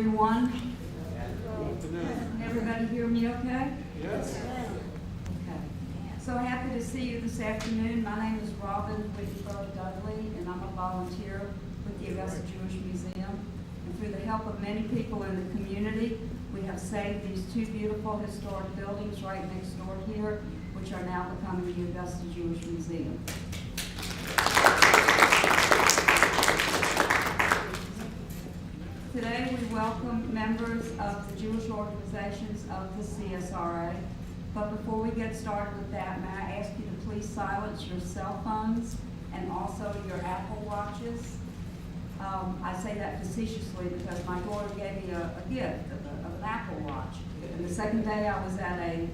everyone. Can everybody hear me okay? Yes. Okay. So happy to see you this afternoon. My name is Robin Whitfield Dudley, and I'm a volunteer with the Augusta Jewish Museum. And through the help of many people in the community, we have saved these two beautiful historic buildings right next door here, which are now becoming the Augusta Jewish Museum. Today we welcome members of the Jewish organizations of the CSRA. But before we get started with that, may I ask you to please silence your cell phones and also your Apple Watches. I say that facetiously because my daughter gave me a gift of an Apple Watch. And the second day I was at a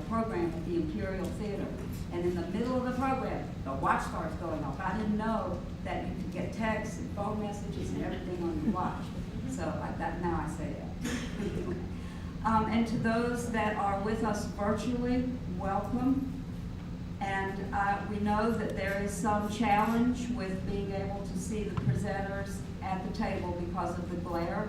program at the Imperial Theater. And in the middle of the program, the watch starts going off. I didn't know that you could get texts and phone messages and everything on your watch. So now I say that. And to those that are with us virtually, welcome. And we know that there is some challenge with being able to see the presenters at the table because of the glare.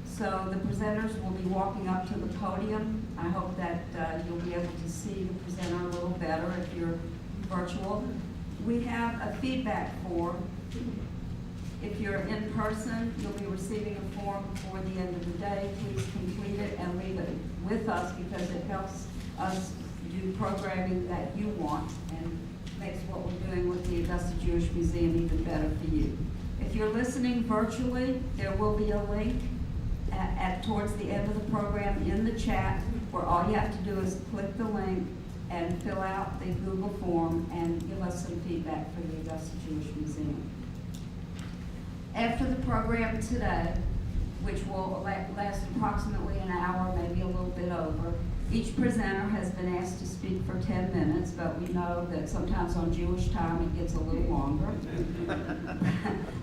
So the presenters will be walking up to the podium. I hope that you'll be able to see the presenter a little better if you're virtual. We have a feedback form. If you're in person, you'll be receiving a form before the end of the day. Please complete it and leave it with us because it helps us do programming that you want and makes what we're doing with the Augusta Jewish Museum even better for you. If you're listening virtually, there will be a link towards the end of the program in the chat where all you have to do is click the link and fill out the Google form and give us some feedback for the Augusta Jewish Museum. After the program today, which will last approximately an hour, maybe a little bit over, each presenter has been asked to speak for 10 minutes, but we know that sometimes on Jewish time it gets a little longer.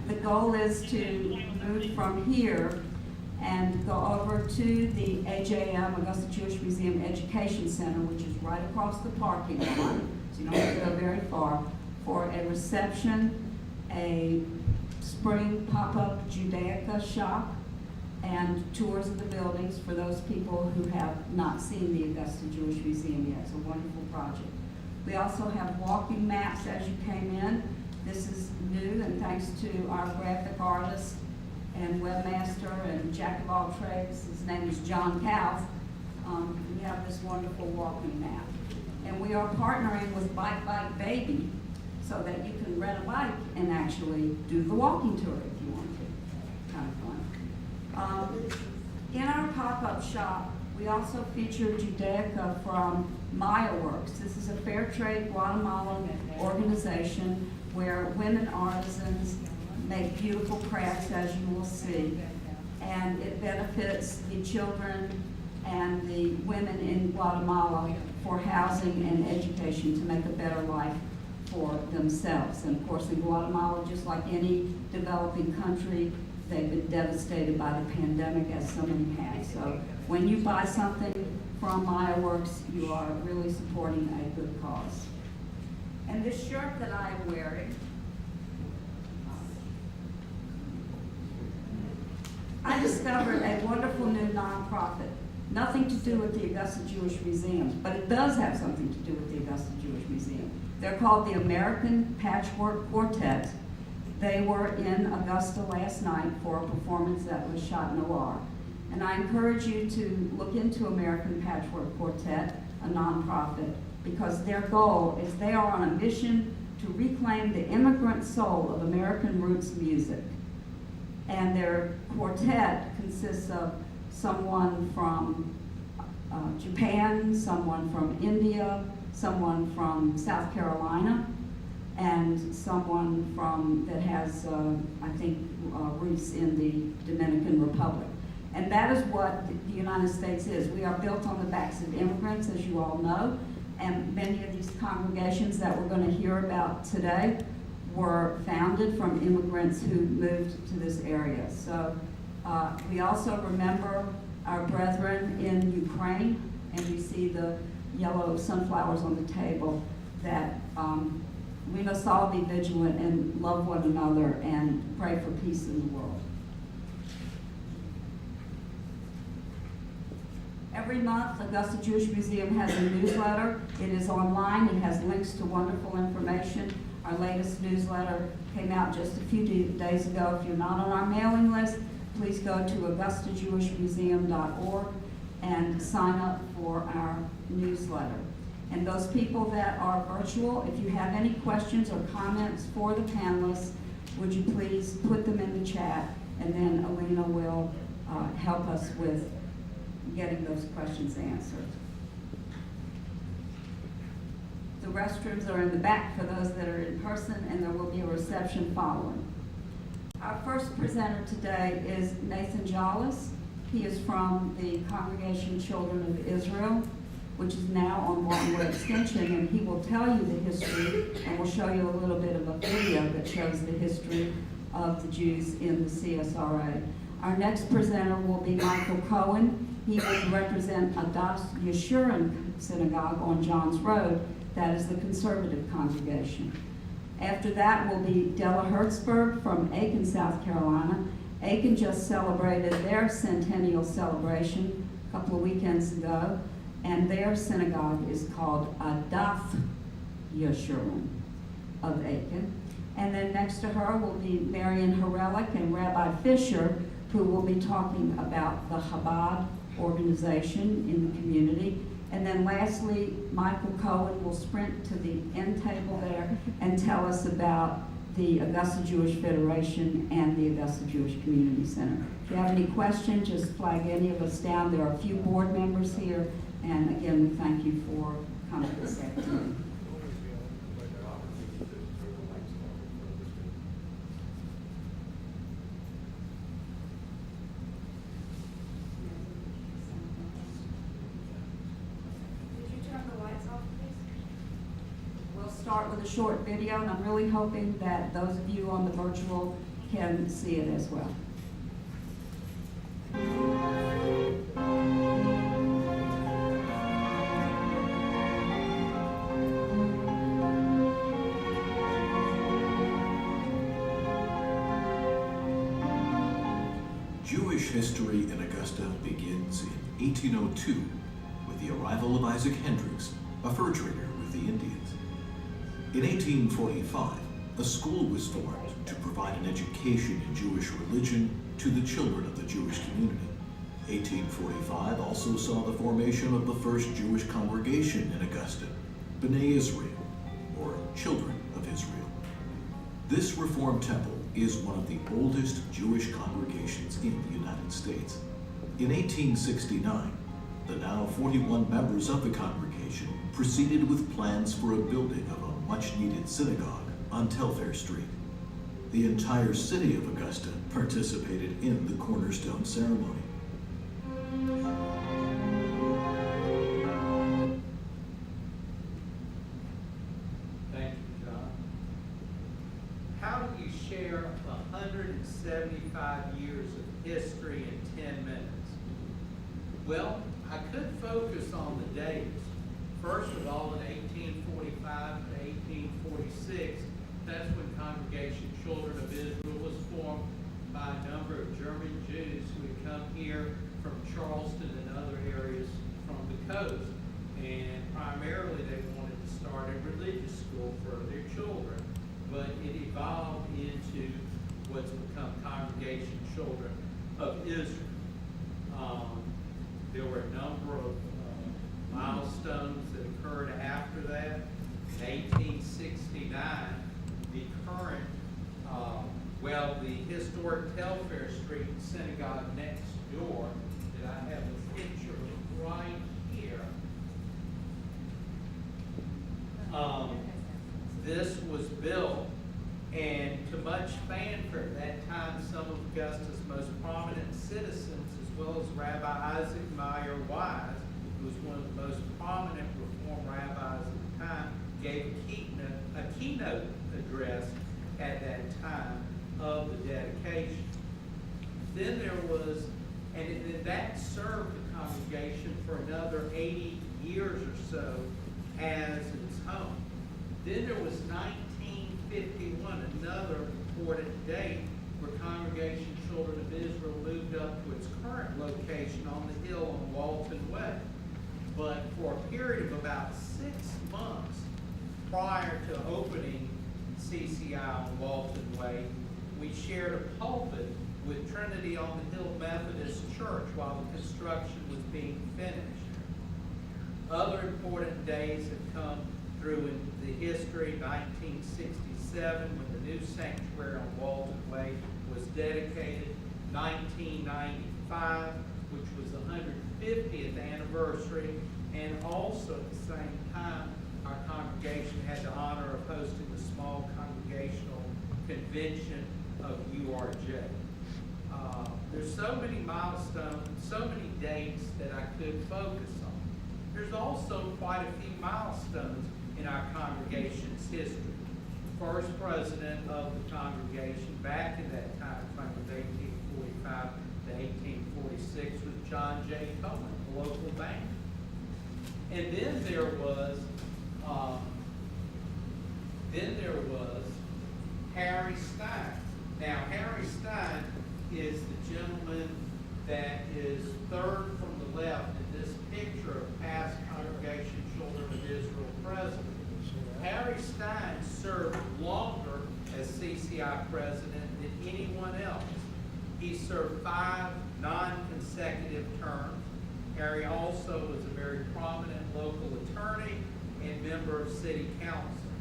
The goal is to move from here and go over to the AJM, Augusta Jewish Museum Education Center, which is right across the parking lot, so you don't have to go very far, for a reception, a spring pop-up Judaica shop, and tours of the buildings for those people who have not seen the Augusta Jewish Museum yet. It's a wonderful project. We also have walking maps as you came in. This is new, and thanks to our graphic artist and webmaster and jack of all trades, his name is John Cowth. We have this wonderful walking map. And we are partnering with Bike Baby so that you can rent a bike and actually do the walking tour if you want to. Kind of fun. In our pop-up shop, we also feature Judaica from Maya Works. This is a fair trade Guatemalan organization where women artisans make beautiful crafts, as you will see. And it benefits the children and the women in Guatemala for housing and education to make a better life for themselves. And of course, in Guatemala, just like any developing country, they've been devastated by the pandemic, as so many have. So when you buy something from Maya Works, you are really supporting a good cause. And this shirt that I am wearing, I discovered a wonderful new nonprofit. Nothing to do with the Augusta Jewish Museum, but it does have something to do with the Augusta Jewish Museum. They're called the American Patchwork Quartet. They were in Augusta last night for a performance that was shot noir. And I encourage you to look into American Patchwork Quartet, a nonprofit, because their goal is they are on a mission to reclaim the immigrant soul of American roots music. And their quartet consists of someone from Japan, someone from India, someone from South Carolina, and someone that has, I think, roots in the Dominican Republic. And that is what the United States is. We are built on the backs of immigrants, as you all know, and many of these congregations that we're going to hear about today were founded from immigrants who moved to this area. So we also remember our brethren in Ukraine, and you see the yellow sunflowers on the table, that we must all be vigilant and love one another and pray for peace in the world. Every month, Augusta Jewish Museum has a newsletter. It is online. It has links to wonderful information. Our latest newsletter came out just a few days ago. If you're not on our mailing list, please go to augustajewishmuseum.org and sign up for our newsletter. And those people that are virtual, if you have any questions or comments for the panelists, would you please put them in the chat, and then Alina will help us with getting those questions answered. The restrooms are in the back for those that are in person, and there will be a reception following. Our first presenter today is Nathan Jollis. He is from the Congregation Children of Israel, which is now on Martinwood Extension, and he will tell you the history, and we'll show you a little bit of a video that shows the history of the Jews in the CSRA. Our next presenter will be Michael Cohen. He will represent Adath's Yeshurun Synagogue on Johns Road. That is the conservative congregation. After that will be Della Hertzberg from Aiken, South Carolina. Aiken just celebrated their centennial celebration a couple of weekends ago, and their synagogue is called Adath Yeshurun of Aiken. And then next to her will be Marion Herrellac and Rabbi Fisher, who will be talking about the Chabad organization in the community. And then lastly, Michael Cohen will sprint to the end table there and tell us about the Augusta Jewish Federation and the Augusta Jewish Community Center. If you have any questions, just flag any of us down. There are a few board members here, and again, we thank you for coming this afternoon. Start with a short video, and I'm really hoping that those of you on the virtual can see it as well. Jewish history in Augusta begins in 1802 with the arrival of Isaac Hendricks, a fur trader with the Indians. In 1845, a school was formed to provide an education in Jewish religion to the children of the Jewish community. 1845 also saw the formation of the first Jewish congregation in Augusta, B'nai Israel, or Children of Israel. This Reformed temple is one of the oldest Jewish congregations in the United States. In 1869, the now 41 members of the congregation proceeded with plans for a building of a much-needed synagogue on Telfair Street. The entire city of Augusta participated in the cornerstone ceremony. Thank you, John. How do you share 175 years of history in 10 minutes? Well, I could focus on the dates. First of all, in 1845 to 1846, that's when Congregation Children of Israel was formed by a number of German Jews who had come here from Charleston and other areas from the coast. And primarily they wanted to start a religious school for their children, but it evolved into what's become Congregation Children of Israel. There were a number of milestones that occurred after that. In 1869, the current, the historic Telfair Street synagogue next door, that I have a picture of right here. This was built, and to much fanfare at that time, some of Augusta's most prominent citizens, as well as Rabbi Isaac Meyer Wise, who was one of the most prominent Reform rabbis at the time, gave a keynote address at that time of the dedication. Then there was, and that served the congregation for another 80 years or so as its home. Then there was 1951, another important date, where Congregation Children of Israel moved up to its current location on the hill on Walton Way. But for a period of about 6 months prior to opening CCI on Walton Way, we shared a pulpit with Trinity on the Hill Methodist Church while the construction was being finished. Other important days have come through in the history. 1967, when the new sanctuary on Walton Way was dedicated. 1995, which was the 150th anniversary, and also at the same time, our congregation had the honor of hosting the small congregational convention of URJ. There's so many milestones, so many dates that I could focus on. There's also quite a few milestones in our congregation's history. The first president of the congregation back in that time frame of 1845 to 1846 was John J. Cohen, a local banker. And then there was Harry Stein. Now, Harry Stein is the gentleman that is third from the left in this picture of past Congregation Children of Israel president. Harry Stein served longer as CCI president than anyone else. He served 5 non-consecutive terms. Harry also was a very prominent local attorney and member of city council.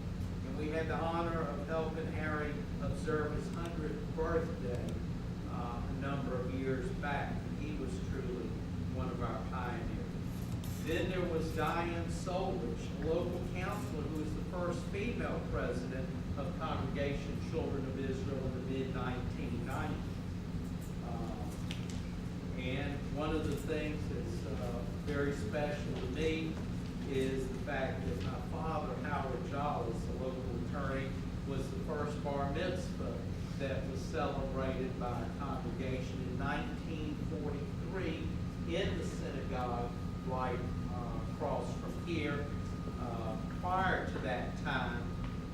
And we had the honor of helping Harry observe his 100th birthday a number of years back. He was truly one of our pioneers. Then there was Diane Solwich, a local counselor who was the first female president of Congregation Children of Israel in the mid-1990s. And one of the things that's very special to me is the fact that my father, Howard Jollis, the local attorney, was the first bar mitzvah that was celebrated by our congregation in 1943 in the synagogue right across from here. Prior to that time,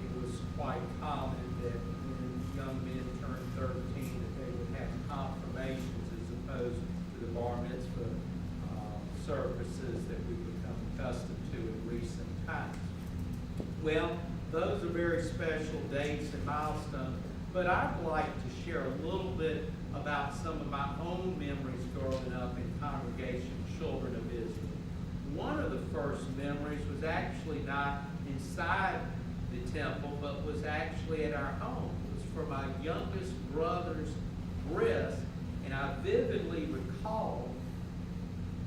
it was quite common that when young men turned 13 that they would have confirmations as opposed to the bar mitzvah services that we've become accustomed to in recent times. Well, those are very special dates and milestones, but I'd like to share a little bit about some of my own memories growing up in Congregation Children of Israel. One of the first memories was actually not inside the temple, but was actually at our home. It was for my youngest brother's bris, and I vividly recall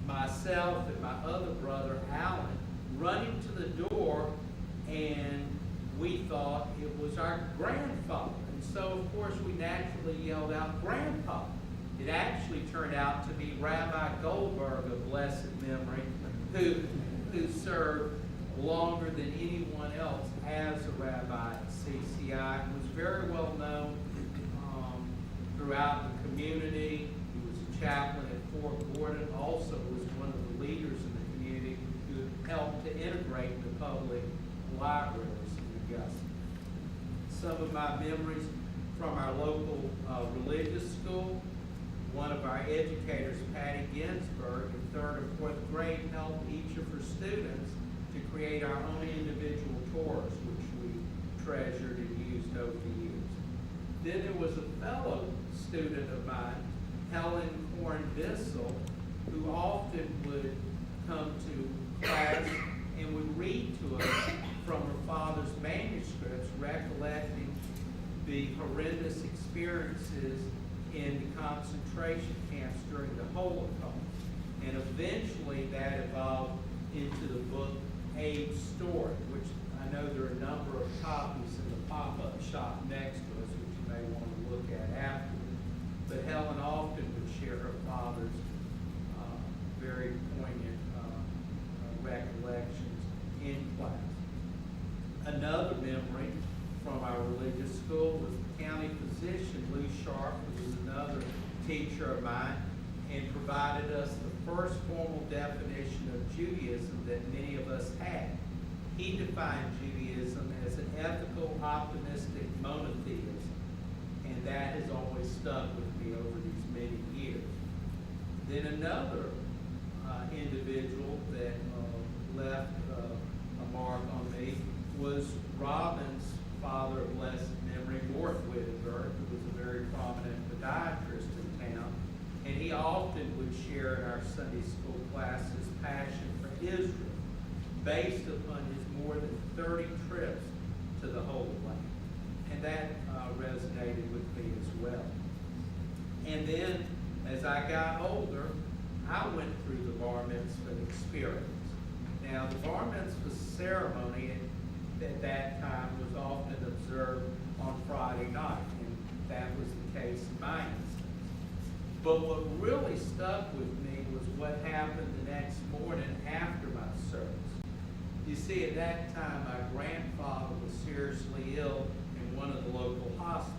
myself and my other brother, Alan, running to the door, and we thought it was our grandfather. And so, of course, we naturally yelled out, "Grandpa!" It actually turned out to be Rabbi Goldberg of blessed memory, who served longer than anyone else as a rabbi at CCI, and was very well known throughout the community. He was a chaplain at Fort Gordon, also was one of the leaders in the community who helped to integrate the public libraries in Augusta. Some of my memories from our local religious school. One of our educators, Patty Ginsburg, in 3rd and 4th grade, helped each of her students to create our own individual tours, which we treasured and used over the years. Then there was a fellow student of mine, Helen Korn-Bissell, who often would come to class and would read to us from her father's manuscripts, recollecting the horrendous experiences in the concentration camps during the Holocaust. And eventually that evolved into the book Abe's Story, which I know there are a number of copies in the pop-up shop next to us, which you may want to look at afterwards. But Helen often would share her father's very poignant recollections in class. Another memory from our religious school was the county physician, Lou Sharp, who was another teacher of mine, and provided us the first formal definition of Judaism that many of us had. He defined Judaism as an ethical, optimistic monotheism. and that has always stuck with me over these many years. Then another individual that left a mark on me was Robin's father of blessed memory, Mort Wittenberg, who was a very prominent podiatrist in town, and he often would share in our Sunday school classes passion for Israel, based upon his more than 30 trips to the Holy Land. And that resonated with me as well. And then, as I got older, I went through the bar mitzvah experience. Now, the bar mitzvah ceremony at that time was often observed on Friday night, and that was the case in my instance. But what really stuck with me was what happened the next morning after my service. You see, at that time, my grandfather was seriously ill in one of the local hospitals.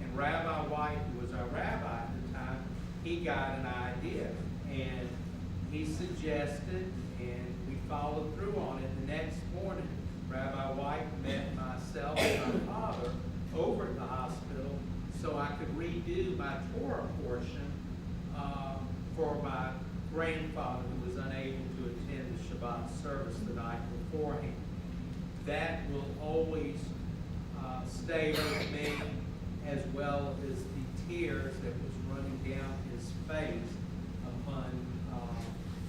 And Rabbi White, who was our rabbi at the time, he got an idea. And he suggested, and we followed through on it. The next morning, Rabbi White met myself and my father over at the hospital so I could redo my Torah portion for my grandfather who was unable to attend the Shabbat service the night beforehand. That will always stay with me, as well as the tears that was running down his face upon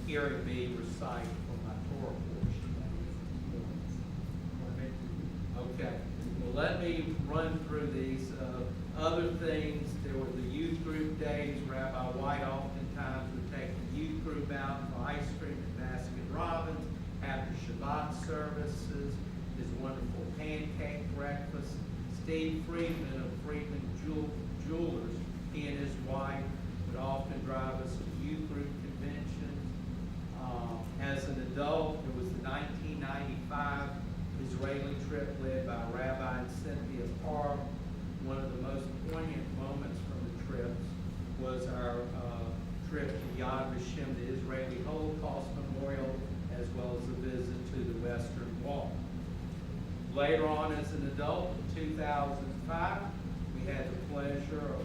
hearing me recite from my Torah portion. Okay, well, let me run through these other things. There were the youth group days. Rabbi White oftentimes would take the youth group out for ice cream at Baskin Robbins after Shabbat services, his wonderful pancake breakfast. Steve Friedman of Friedman Jewelers, he and his wife would often drive us to youth group conventions. As an adult, there was the 1995 Israeli trip led by Rabbi and Cynthia Parr. One of the most poignant moments from the trips was our trip to Yad Vashem, the Israeli Holocaust Memorial, as well as a visit to the Western Wall. Later on, as an adult, in 2005, we had the pleasure of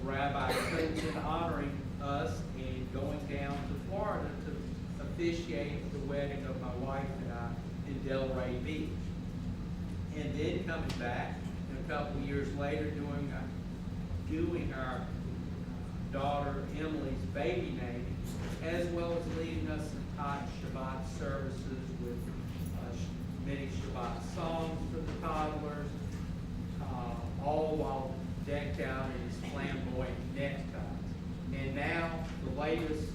Rabbi Clinton honoring us and going down to Florida to officiate the wedding of my wife and I in Delray Beach. And then coming back, and a couple of years later, doing our daughter Emily's baby naming, as well as leading us in Todd Shabbat services with many Shabbat songs for the toddlers, all while decked out in his flamboyant neckties. And now, the latest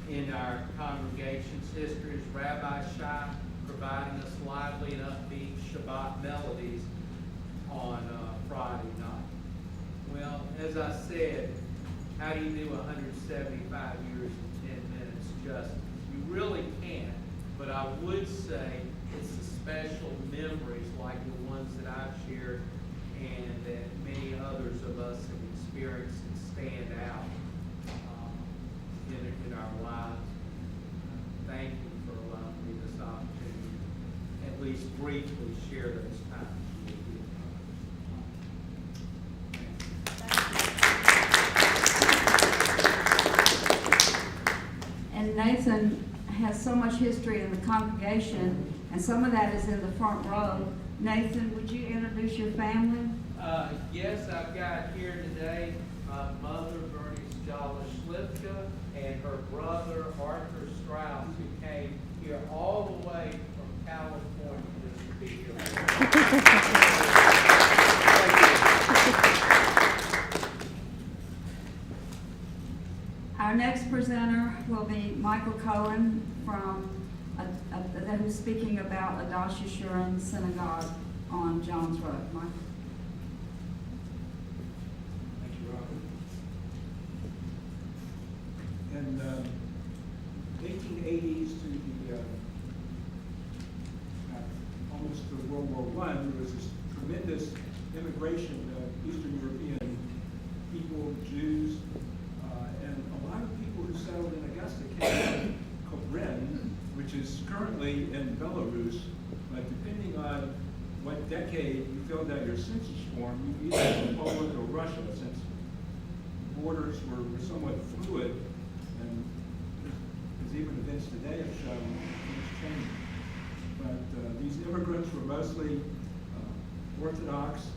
in our congregation's history is Rabbi Shai providing us lively and upbeat Shabbat melodies on Friday night. Well, as I said, how do you do 175 years in 10 minutes justice? You really can't, but I would say it's the special memories like the ones that I've shared and that many others of us have experienced and stand out in our lives. Thank you for allowing me this opportunity to at least briefly share those times with you. And Nathan has so much history in the congregation, and some of that is in the front row. Nathan, would you introduce your family? Yes, I've got here today my mother, Bernice Jala-Schlipka, and her brother, Arthur Strauss, who came here all the way from California just to be here. Our next presenter will be Michael Cohen from who's speaking about Adath Yeshurun Synagogue on Johns Road. Michael. Thank you, Robert. In the 1880s to the almost to World War I, there was this tremendous immigration of Eastern European people, Jews, and a lot of people who settled in Augusta came from Cohen, which is currently in Belarus, but depending on what decade filled out your census form, you either from Poland or Russia, since borders were somewhat fluid, and there's even events today have shown things changing. But these immigrants were mostly Orthodox,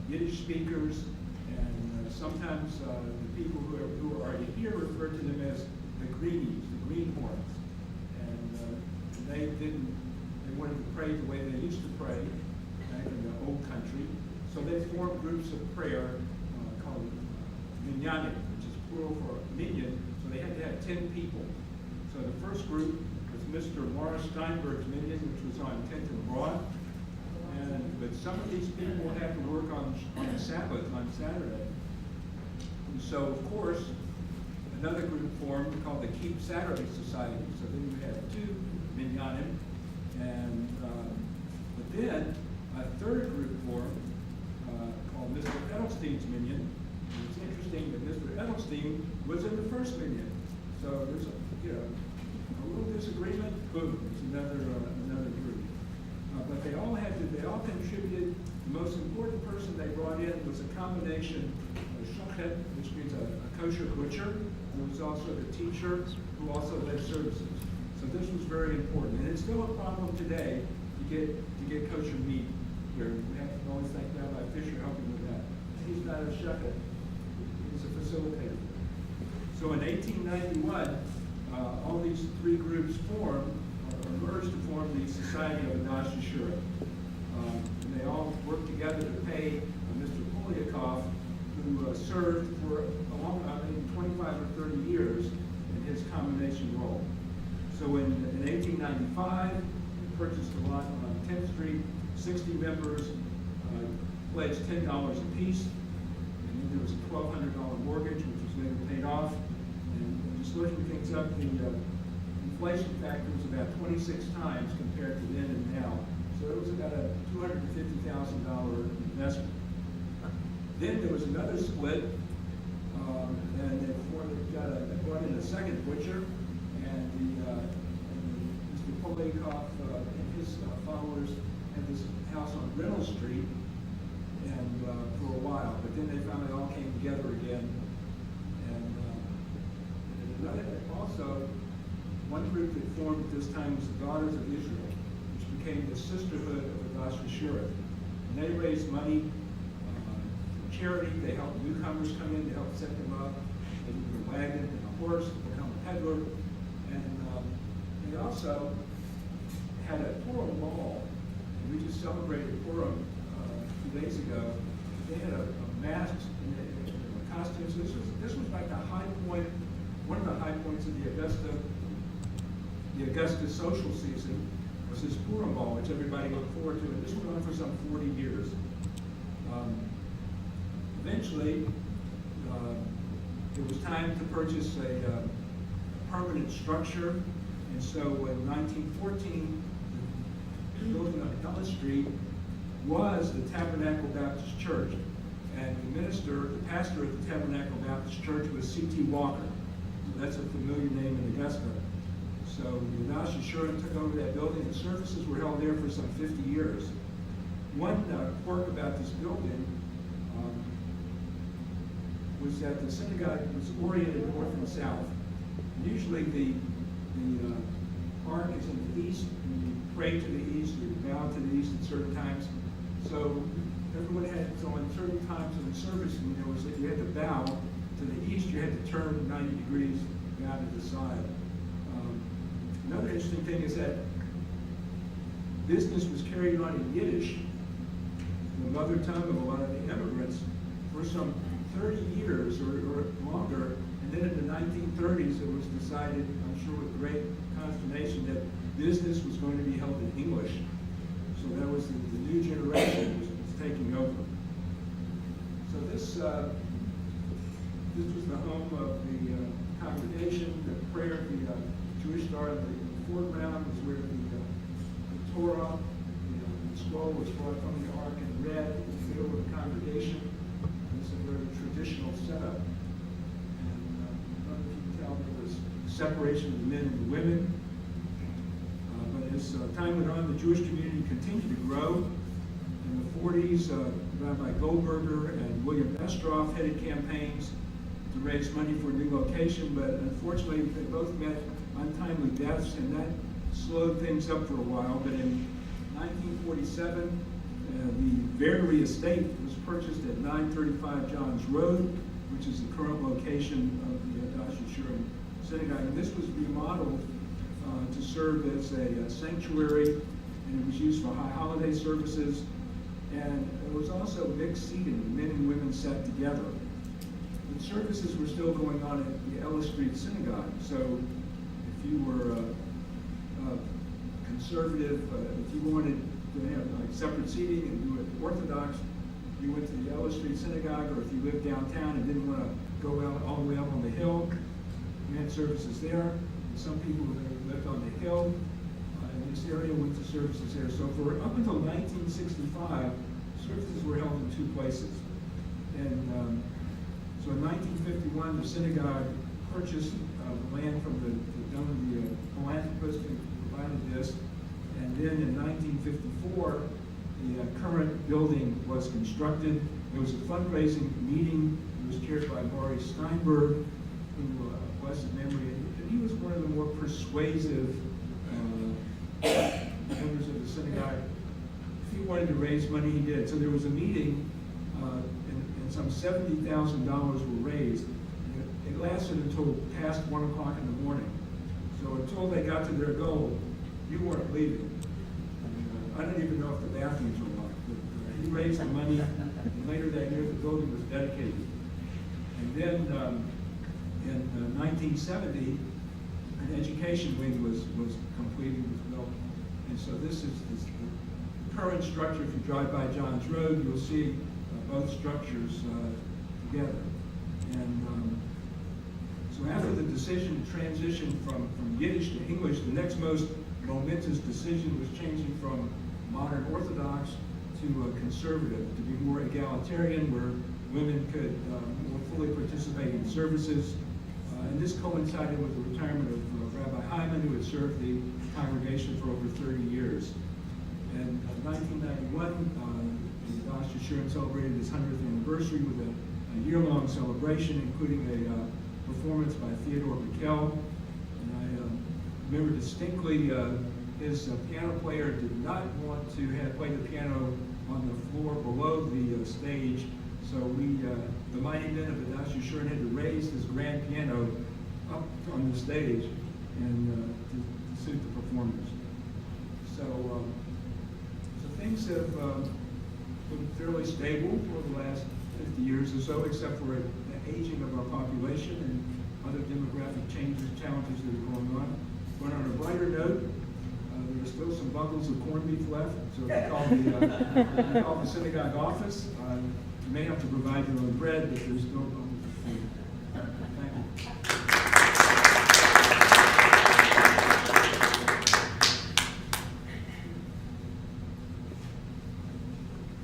Yiddish speakers, and sometimes the people who are here refer to them as the greenies, the greenhorns. And they wanted to pray the way they used to pray back in the old country. So they formed groups of prayer called minyanim, which is plural for minyan. So they had to have 10 people. So the first group was Mr. Morris Steinberg's minyan, which was on 10th and Broad. But some of these people had to work on the Sabbath, on Saturday. And so, of course, another group formed called the Keep Saturday Society. So then you had 2 minyanim. And but then a third group formed called Mr. Edelstein's minyan. And it's interesting that Mr. Edelstein was in the first minyan. So there's a little disagreement. Boom, it's another group. But they all contributed. The most important person they brought in was a combination of shochet, which means a kosher butcher, who was also the teacher, who also led services. So this was very important, and it's still a problem today to get kosher meat here. We have to always thank Rabbi Fisher helping with that. He's not a shochet; he's a facilitator. So in 1891, all these 3 groups merged to form the Society of Adath Yeshurun. And they all worked together to pay Mr. Polyakov, who served for 25 or 30 years in his commendation role. So in 1895, they purchased a lot on 10th Street, 60 members pledged $10 apiece, and then there was a $1,200 mortgage, which was later paid off. And just looking things up, the inflation factor was about 26 times compared to then and now. So it was about a $250,000 investment. Then there was another split, and they brought in a second butcher, and Mr. Polyakov and his followers had this house on Reynolds Street, and for a while. But then they finally all came together again, and also. One group that formed at this time was the Daughters of Israel, which became the Sisterhood of Adath Yeshurun. And they raised money for charity. They helped newcomers come in to help set them up. They gave them a wagon and a horse to become a peddler. And they also had a Purim ball. And we just celebrated Purim a few days ago. They had a masks and costumes. This was like the high point, one of the high points of the Augusta social season was this Purim ball, which everybody looked forward to, and this went on for some 40 years. Eventually, it was time to purchase a permanent structure, and so in 1914, the building on Della Street was the Tabernacle Baptist Church, and the pastor of the Tabernacle Baptist Church was C.T. Walker. So that's a familiar name in Augusta. So the Adath Yeshurun took over that building, and services were held there for some 50 years. One quirk about this building was that the synagogue was oriented north and south. And usually the ark is in the east, and you pray to the east, or you bow to the east at certain times. So everyone had, so in certain times in the service, when there was, if you had to bow to the east, you had to turn 90 degrees down to the side. Another interesting thing is that business was carried on in Yiddish, the mother tongue of a lot of the immigrants, for some 30 years or longer. And then in the 1930s, it was decided, I'm sure with great consternation, that business was going to be held in English. So that was the new generation was taking over. So this was the home of the congregation, the prayer, the Jewish Star in the foreground was where the Torah, the scroll was brought from the ark and read in the middle of the congregation. And this is a very traditional setup. And I don't know if you can tell, there was separation of the men and the women. But as time went on, the Jewish community continued to grow. And In the 40s, Rabbi Goldberger and William Estroff headed campaigns to raise money for a new location, but unfortunately they both met untimely deaths, and that slowed things up for a while. But in 1947, the Verdery estate was purchased at 935 Johns Road, which is the current location of the Adath Yeshurun Synagogue. And this was remodeled to serve as a sanctuary, and it was used for high holiday services. And it was also mixed seating. Men and women sat together. The services were still going on at the Ellis Street Synagogue. So if you were conservative, if you wanted to have like separate seating and you were Orthodox, you went to the Ellis Street Synagogue, or if you lived downtown and didn't want to go out all the way up on the hill, you had services there. And some people who lived on the hill in this area went to services there. So for up until 1965, services were held in two places. And so in 1951, the synagogue purchased the land from the philanthropist who provided this. And then in 1954, the current building was constructed. There was a fundraising meeting. It was chaired by Maury Steinberg, who, blessed memory, and he was one of the more persuasive members of the synagogue. If he wanted to raise money, he did. So there was a meeting, and some $70,000 were raised. It lasted until past 1 o'clock in the morning. So until they got to their goal, you weren't leaving. I don't even know if the bathrooms were locked, but he raised the money, and later that year the building was dedicated. And then in 1970, an education wing was completed, was built. And so this is the current structure. If you drive by Johns Road, you'll see both structures together. And so after the decision to transition from Yiddish to English, the next most momentous decision was changing from modern Orthodox to conservative, to be more egalitarian, where women could more fully participate in services. And this coincided with the retirement of Rabbi Hyman, who had served the congregation for over 30 years. And in 1991, the Adath Yeshurun celebrated its 100th anniversary with a year-long celebration, including a performance by Theodore Mikkel. And I remember distinctly his piano player did not want to play the piano on the floor below the stage, so the mighty men of the Adath Yeshurun had to raise this grand piano up on the stage and to suit the performers. So things have been fairly stable for the last 50 years or so, except for the aging of our population and other demographic changes, challenges that are going on. But on a brighter note, there are still some buckles of corned beef left, so if you call the synagogue office, you may have to provide your own bread, but there's still buckles of food. Thank you.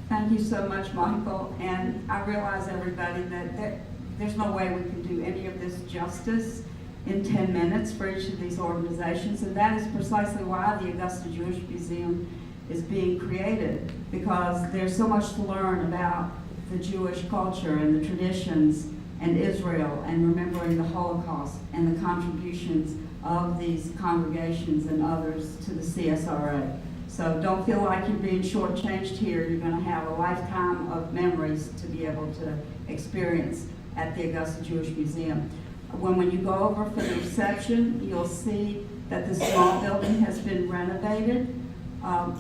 Thank you so much, Michael. And I realize, everybody, that there's no way we can do any of this justice in 10 minutes for each of these organizations, and that is precisely why the Augusta Jewish Museum is being created, because there's so much to learn about the Jewish culture and the traditions and Israel, and remembering the Holocaust and the contributions of these congregations and others to the CSRA. So don't feel like you're being shortchanged here. You're going to have a lifetime of memories to be able to experience at the Augusta Jewish Museum. When you go over for the reception, you'll see that the small building has been renovated.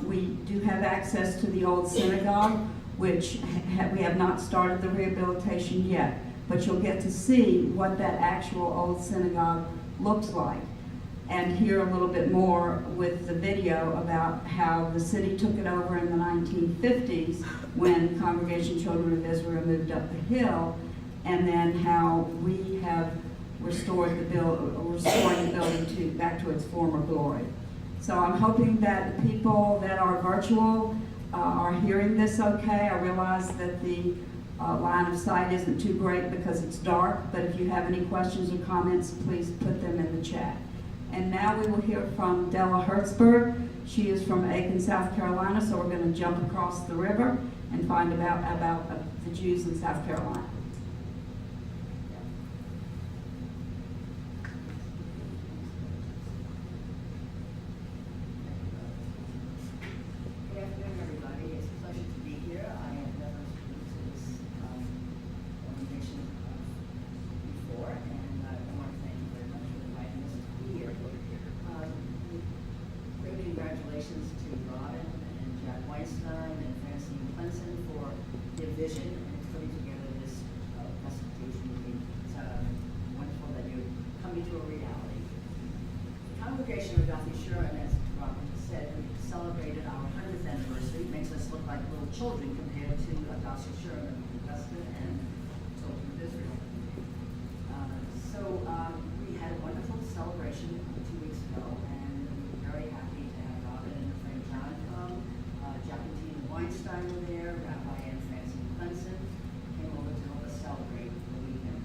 We do have access to the old synagogue, which we have not started the rehabilitation yet, but you'll get to see what that actual old synagogue looks like, and hear a little bit more with the video about how the city took it over in the 1950s when Congregation Children of Israel moved up the hill, and then how we have restoring the building back to its former glory. So I'm hoping that the people that are virtual are hearing this okay. I realize that the line of sight isn't too great because it's dark, but if you have any questions or comments, please put them in the chat. And now we will hear from Della Hertzberg. She is from Aiken, South Carolina, so we're going to jump across the river and find about the Jews in South Carolina. Good afternoon, everybody. It's a pleasure to be here. I have never been to this organization before, and I want to thank you very much for inviting us to be here. Great congratulations to Robin and Jack Weinstein and Francine Clemson for their vision and putting together this presentation. It's wonderful that you're coming to a reality. The congregation of Yeshurun, as Robin said, we celebrated our 100th anniversary. It makes us look like little children compared to Yeshurun of Augusta and children of Israel. We had a wonderful celebration 2 weeks ago, and we were very happy to have Robin and her friend John come. Jack and Tina Weinstein were there. Rabbi and Francine Clemson came over to help us celebrate the weekend.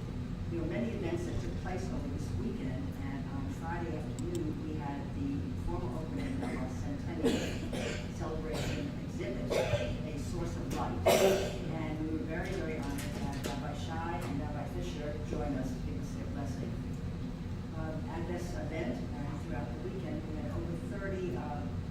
There were many events that took place over this weekend, and on Friday afternoon we had the formal opening of our centennial celebration exhibit, A Source of Light. And we were very, very honored to have Rabbi Shai and Rabbi Fisher join us to give us their blessing. At this event, throughout the weekend, we had over 30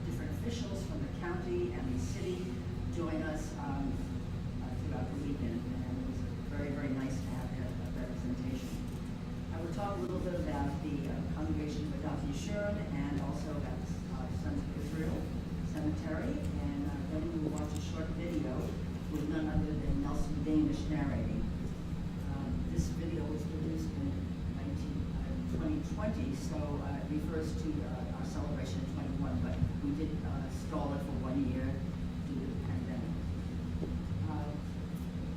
different officials from the county and the city join us throughout the weekend, and it was very, very nice to have that representation. I will talk a little bit about the congregation of Adath Yeshurun and also about Sons of Israel Cemetery, and then we will watch a short video with none other than Nelson Danish narrating. This video was produced in 2020, so it refers to our celebration in 21, but we did stall it for 1 year due to the pandemic.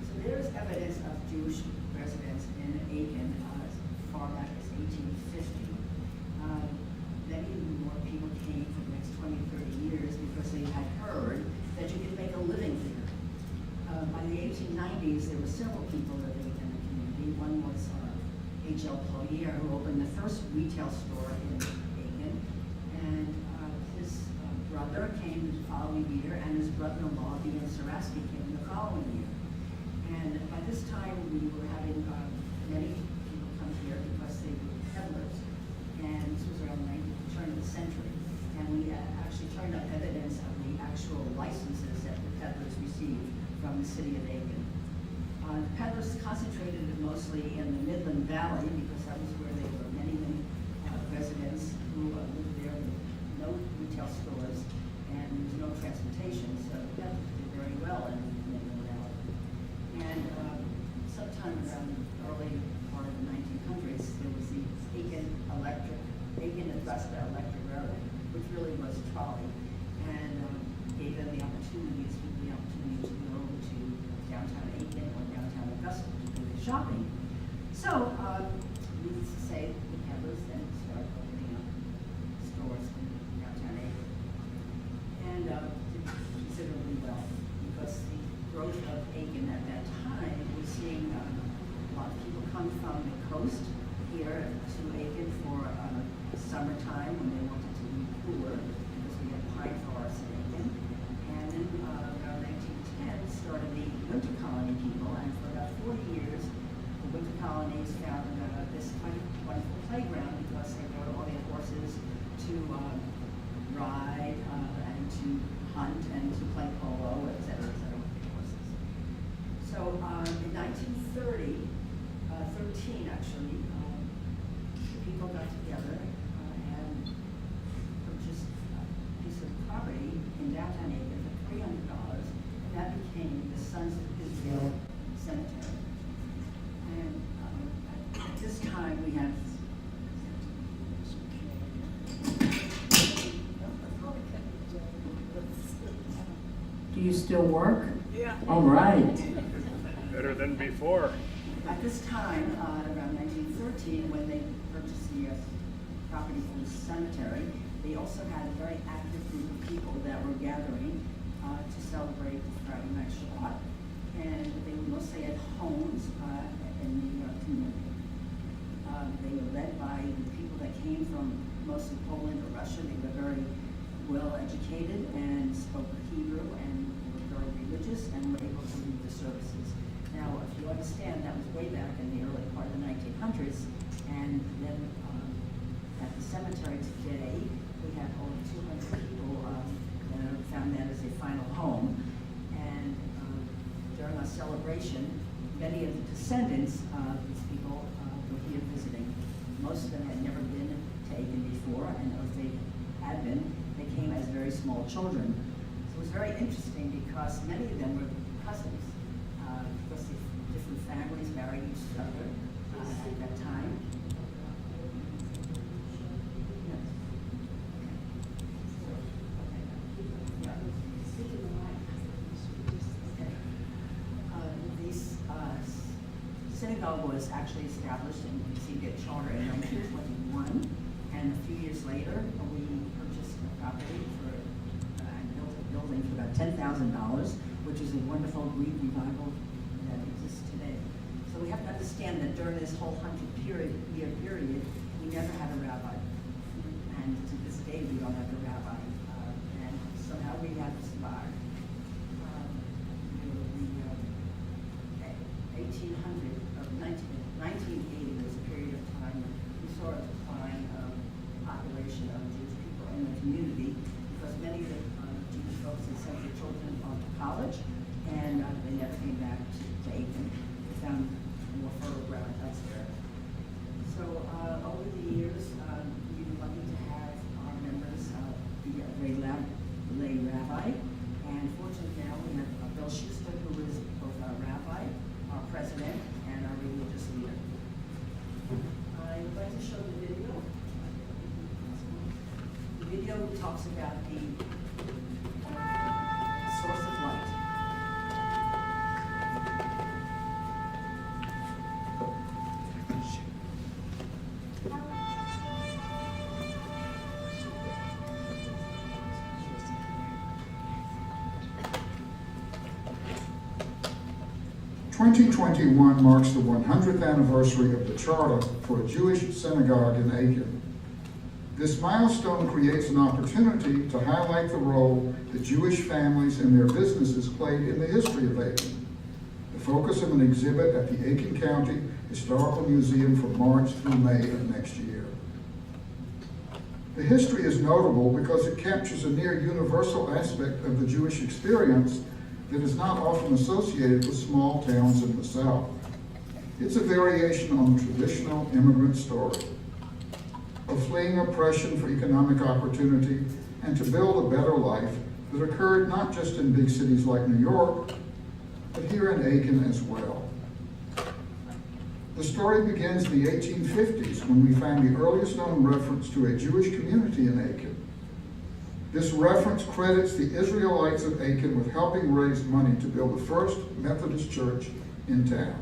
So there's evidence of Jewish residents in Aiken as far back as 1850. Many more people came for the next 20, 30 years because they had heard that you could make a living there. By the 1890s, there were several people living in the community. One was H.L. Collier, who opened the first retail store in Aiken, and his brother came the following year, and his brother-in-law, Diane Solwich, came the following year. And by this time, we were having many people come here because they were peddlers, and this was around the turn of the century. And we actually turned up evidence of the actual licenses that the peddlers received from the city of Aiken. The peddlers concentrated mostly in the Midland Valley because that was where there were many, many residents who lived there with no retail stores and there was no transportation, so the peddlers did very well in the Midland Valley. And sometime around the early part of the 1900s, there was the Aiken Augusta Electric Railroad, which really was a trolley, and gave them the opportunity to go to downtown Aiken or downtown Augusta to do their shopping. So, needless to say, the peddlers then started opening up stores in downtown Aiken. And did considerably well, because the growth of Aiken at that time was seeing a lot of people come from the coast here to Aiken for summertime when they wanted to be cooler, because we had pine forests in Aiken. And then around 1910 started the winter colony people, and for about 40 years, the winter colonies found this wonderful playground because they rode all their horses to ride and to hunt and to play polo, et cetera, with the horses. So in 1913 actually, the people got together and purchased a piece of property in downtown Aiken for $300, and that became the Sons of Israel Cemetery. And at this time we have Do you still work? Yeah. All right. Better than before. At this time, around 1913, when they purchased the property for the cemetery, they also had a very active group of people that were gathering to celebrate Friday night Shabbat. And they were mostly at homes in the community. They were led by the people that came from mostly Poland or Russia. They were very well educated. way back in the early part of the 1900s. And then at the cemetery today, we have over 200 people that have found that as a final home. And during our celebration, many of the descendants of these people were here visiting. Most of them had never been to Aiken before, and if they had been, they came as very small children. So it was very interesting because many of them were cousins, because the different families married each other at that time. Yes. This synagogue was actually established and received a charter in 1921, and a few years later, we purchased a property for, and built a building for about $10,000, which is a wonderful Greek revival that exists today. So we have to understand that during this whole 100-year period, we never had a rabbi. And to this day, we don't have a rabbi. And somehow we have survived. 1980 was a period of time when we saw a decline of population of Jewish people in the community because many of the Jewish folks had sent their children off to college and they never came back to Aiken. They found more fertile ground elsewhere. So over the years, we were lucky to have our members be a lay rabbi, and fortunately now we have Bill Schuster, who is both our rabbi, our president, and our religious leader. I would like to show the video. The video talks about the source of light. 2021 marks the 100th anniversary of the charter for a Jewish synagogue in Aiken. This milestone creates an opportunity to highlight the role that Jewish families and their businesses played in the history of Aiken. The focus of an exhibit at the Aiken County Historical Museum from March through May of next year. The history is notable because it captures a near universal aspect of the Jewish experience that is not often associated with small towns in the South. It's a variation on the traditional immigrant story of fleeing oppression for economic opportunity and to build a better life that occurred not just in big cities like New York, but here in Aiken as well. The story begins in the 1850s when we find the earliest known reference to a Jewish community in Aiken. This reference credits the Israelites of Aiken with helping raise money to build the first Methodist church in town,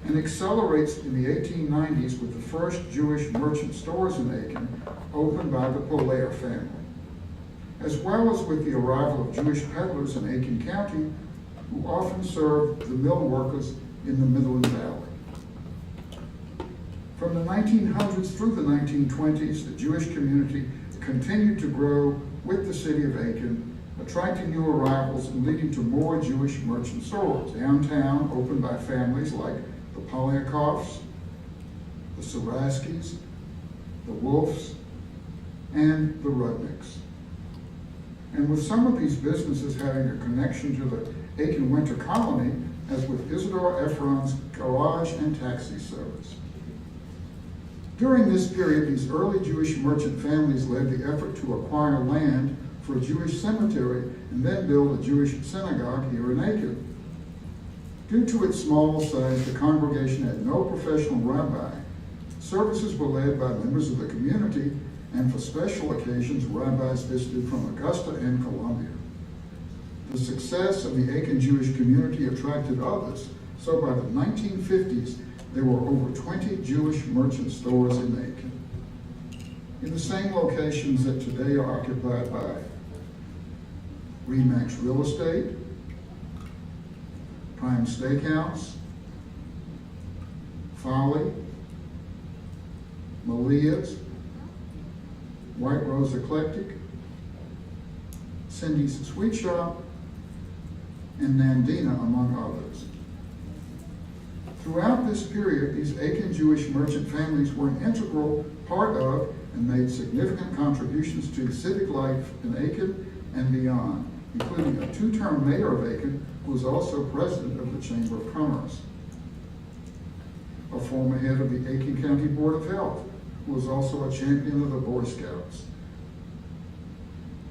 and accelerates in the 1890s with the first Jewish merchant stores in Aiken opened by the Polaire family, as well as with the arrival of Jewish peddlers in Aiken County who often served the mill workers in the Midland Valley. From the 1900s through the 1920s, the Jewish community continued to grow with the city of Aiken, attracting new arrivals and leading to more Jewish merchant stores downtown opened by families like the Polyakovs, the Saraskis, the Wolfs, and the Rudnicks. And with some of these businesses having a connection to the Aiken Winter Colony, as with Isidore Efron's garage and taxi service. During this period, these early Jewish merchant families led the effort to acquire land for a Jewish cemetery and then build a Jewish synagogue here in Aiken. Due to its small size, the congregation had no professional rabbi. Services were led by members of the community, and for special occasions, rabbis visited from Augusta and Columbia. The success of the Aiken Jewish community attracted others, so by the 1950s, there were over 20 Jewish merchant stores in Aiken, in the same locations that today are occupied by Remax Real Estate, Prime Steakhouse, Folly, Malia's, White Rose Eclectic, Cindy's Sweet Shop, and Nandina, among others. Throughout this period, these Aiken Jewish merchant families were an integral part of and made significant contributions to civic life in Aiken and beyond, including a 2-term mayor of Aiken who was also president of the Chamber of Commerce, a former head of the Aiken County Board of Health who was also a champion of the Boy Scouts,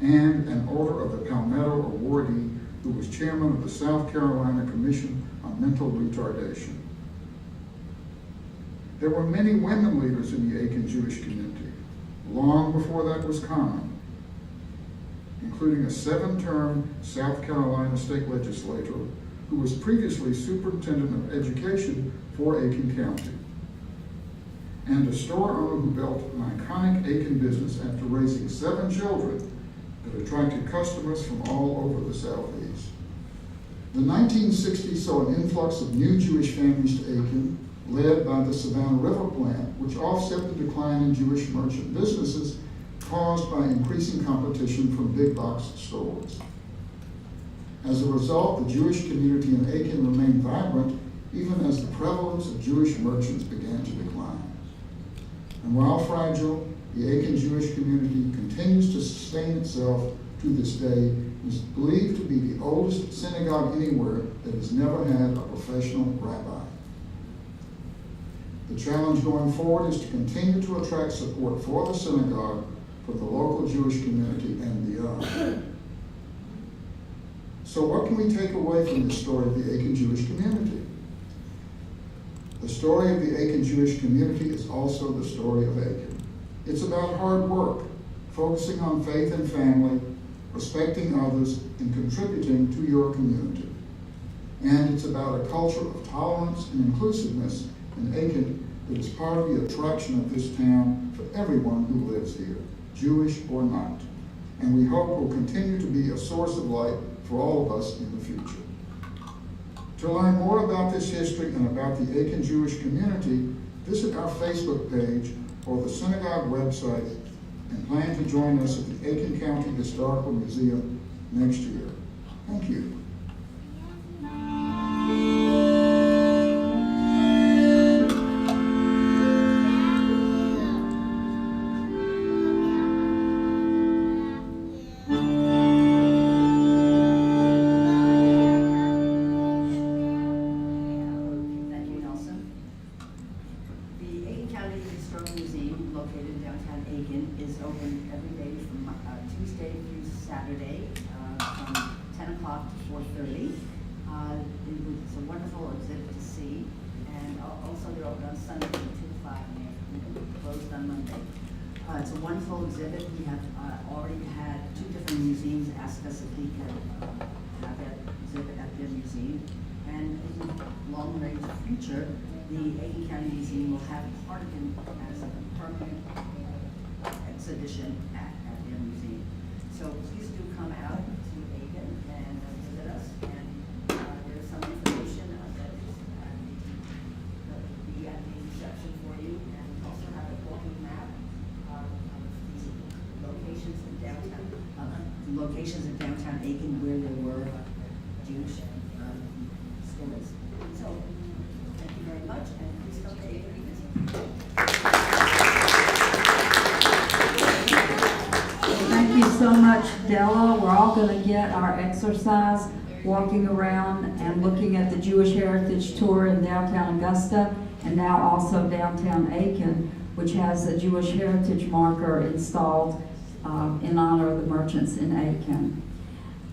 and an Order of the Palmetto awardee who was chairman of the South Carolina Commission on Mental Retardation. There were many women leaders in the Aiken Jewish community, long before that was common, including a 7-term South Carolina state legislator who was previously superintendent of education for Aiken County, and a store owner who built an iconic Aiken business after raising 7 children that attracted customers from all over the Southeast. The 1960s saw an influx of new Jewish families to Aiken, led by the Savannah River plant, which offset the decline in Jewish merchant businesses caused by increasing competition from big box stores. As a result, the Jewish community in Aiken remained vibrant even as the prevalence of Jewish merchants began to decline. And while fragile, the Aiken Jewish community continues to sustain itself to this day and is believed to be the oldest synagogue anywhere that has never had a professional rabbi. The challenge going forward is to continue to attract support for the synagogue from the local Jewish community and beyond. So what can we take away from this story of the Aiken Jewish community? The story of the Aiken Jewish community is also the story of Aiken. It's about hard work, focusing on faith and family, respecting others, and contributing to your community. And it's about a culture of tolerance and inclusiveness in Aiken that is part of the attraction of this town for everyone who lives here, Jewish or not. And we hope will continue to be a source of light for all of us in the future. To learn more about this history and about the Aiken Jewish community, visit our Facebook page or the synagogue website and plan to join us at the Aiken County Historical Museum next year. Thank you. It's a wonderful exhibit. We have already had 2 different museums ask us if we could have that exhibit at their museum. And in the long-range future, the Aiken County Museum will have part of it as a permanent exhibition at their museum. So please do come out to Aiken and visit us. And there's some information that will be at the reception for you, and we also have a walking map. Locations in downtown Aiken where there were Jewish stores. So, thank you very much, and please come to Aiken and visit. Thank you so much, Della. We're all going to get our exercise walking around and looking at the Jewish Heritage Tour in downtown Augusta, and now also downtown Aiken, which has a Jewish Heritage marker installed in honor of the merchants in Aiken.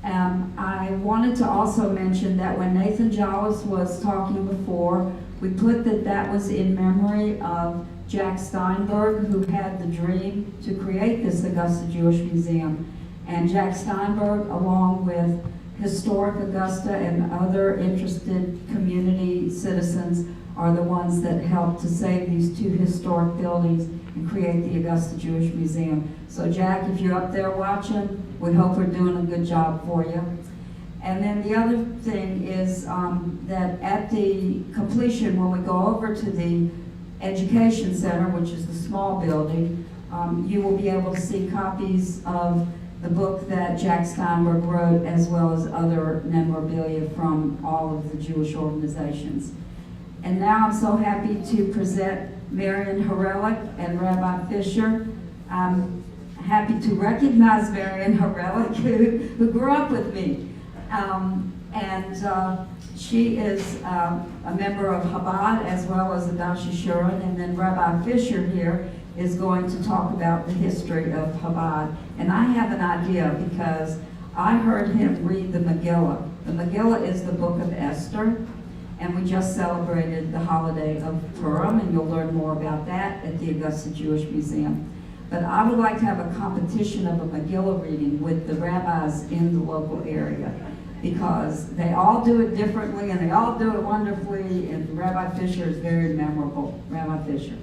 I wanted to also mention that when Nathan Jollis was talking before, we put that was in memory of Jack Steinberg, who had the dream to create this Augusta Jewish Museum. And Jack Steinberg, along with Historic Augusta and other interested community citizens, are the ones that helped to save these 2 historic buildings and create the Augusta Jewish Museum. So Jack, if you're up there watching, we hope we're doing a good job for you. And then the other thing is that at the completion, when we go over to the Education Center, which is the small building, you will be able to see copies of the book that Jack Steinberg wrote, as well as other memorabilia from all of the Jewish organizations. And now I'm so happy to present Marion Herrellac and Rabbi Fisher. I'm happy to recognize Marion Herrellac, who grew up with me. She is a member of Chabad as well as Adath Yeshurun, and then Rabbi Fisher here is going to talk about the history of Chabad. And I have an idea because I heard him read the Megillah. The Megillah is the book of Esther, and we just celebrated the holiday of Purim, and you'll learn more about that at the Augusta Jewish Museum. But I would like to have a competition of a Megillah reading with the rabbis in the local area, because they all do it differently and they all do it wonderfully, and Rabbi Fisher is very memorable. Rabbi Fisher.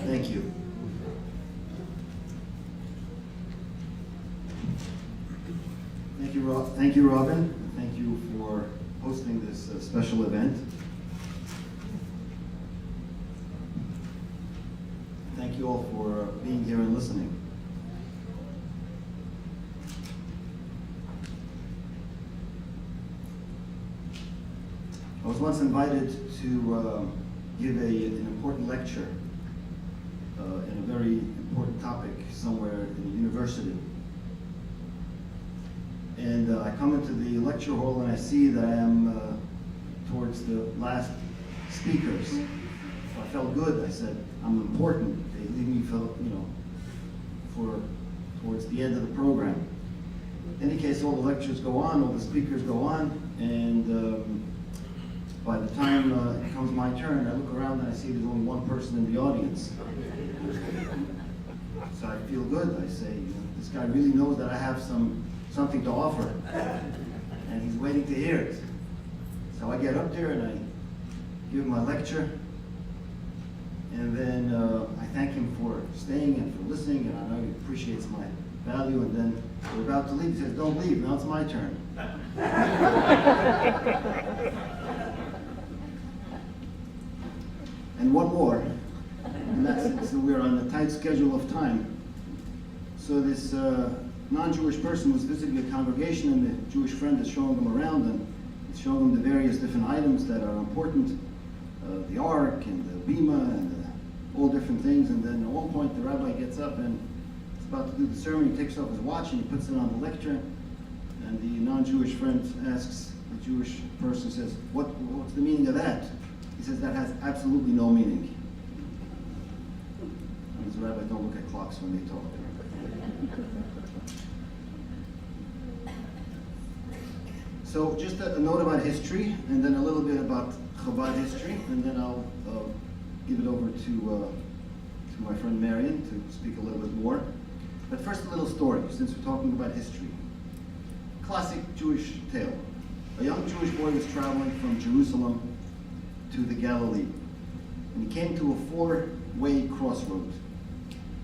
Thank you. Thank you, Robin. Thank you for hosting this special event. Thank you all for being here and listening. I was once invited to give an important lecture in a very important topic somewhere in the university. And I come into the lecture hall and I see that I am towards the last speakers. So I felt good. I said, I'm important. They leave me towards the end of the program. In any case, all the lectures go on, all the speakers go on, and by the time it comes my turn, I look around and I see there's only one person in the audience. So I feel good. I say, this guy really knows that I have something to offer, and he's waiting to hear it. So I get up there and I give my lecture, and then I thank him for staying and for listening, and I know he appreciates my value, and then we're about to leave. He says, don't leave, now it's my turn. And one more, and that's, so we're on a tight schedule of time. So this non-Jewish person was visiting a congregation, and the Jewish friend is showing them around, and he's showing them the various different items that are important, the ark and the bima and all different things. And then at one point the rabbi gets up and is about to do the sermon. He takes off his watch and he puts it on the lectern, and the non-Jewish friend asks the Jewish person, says, what's the meaning of that? He says, that has absolutely no meaning. And the rabbi, don't look at clocks when they talk. So just a note about history, and then a little bit about Chabad history, and then I'll give it over to my friend Marion to speak a little bit more. But first a little story, since we're talking about history. Classic Jewish tale. A young Jewish boy was traveling from Jerusalem to the Galilee, and he came to a four-way crossroad.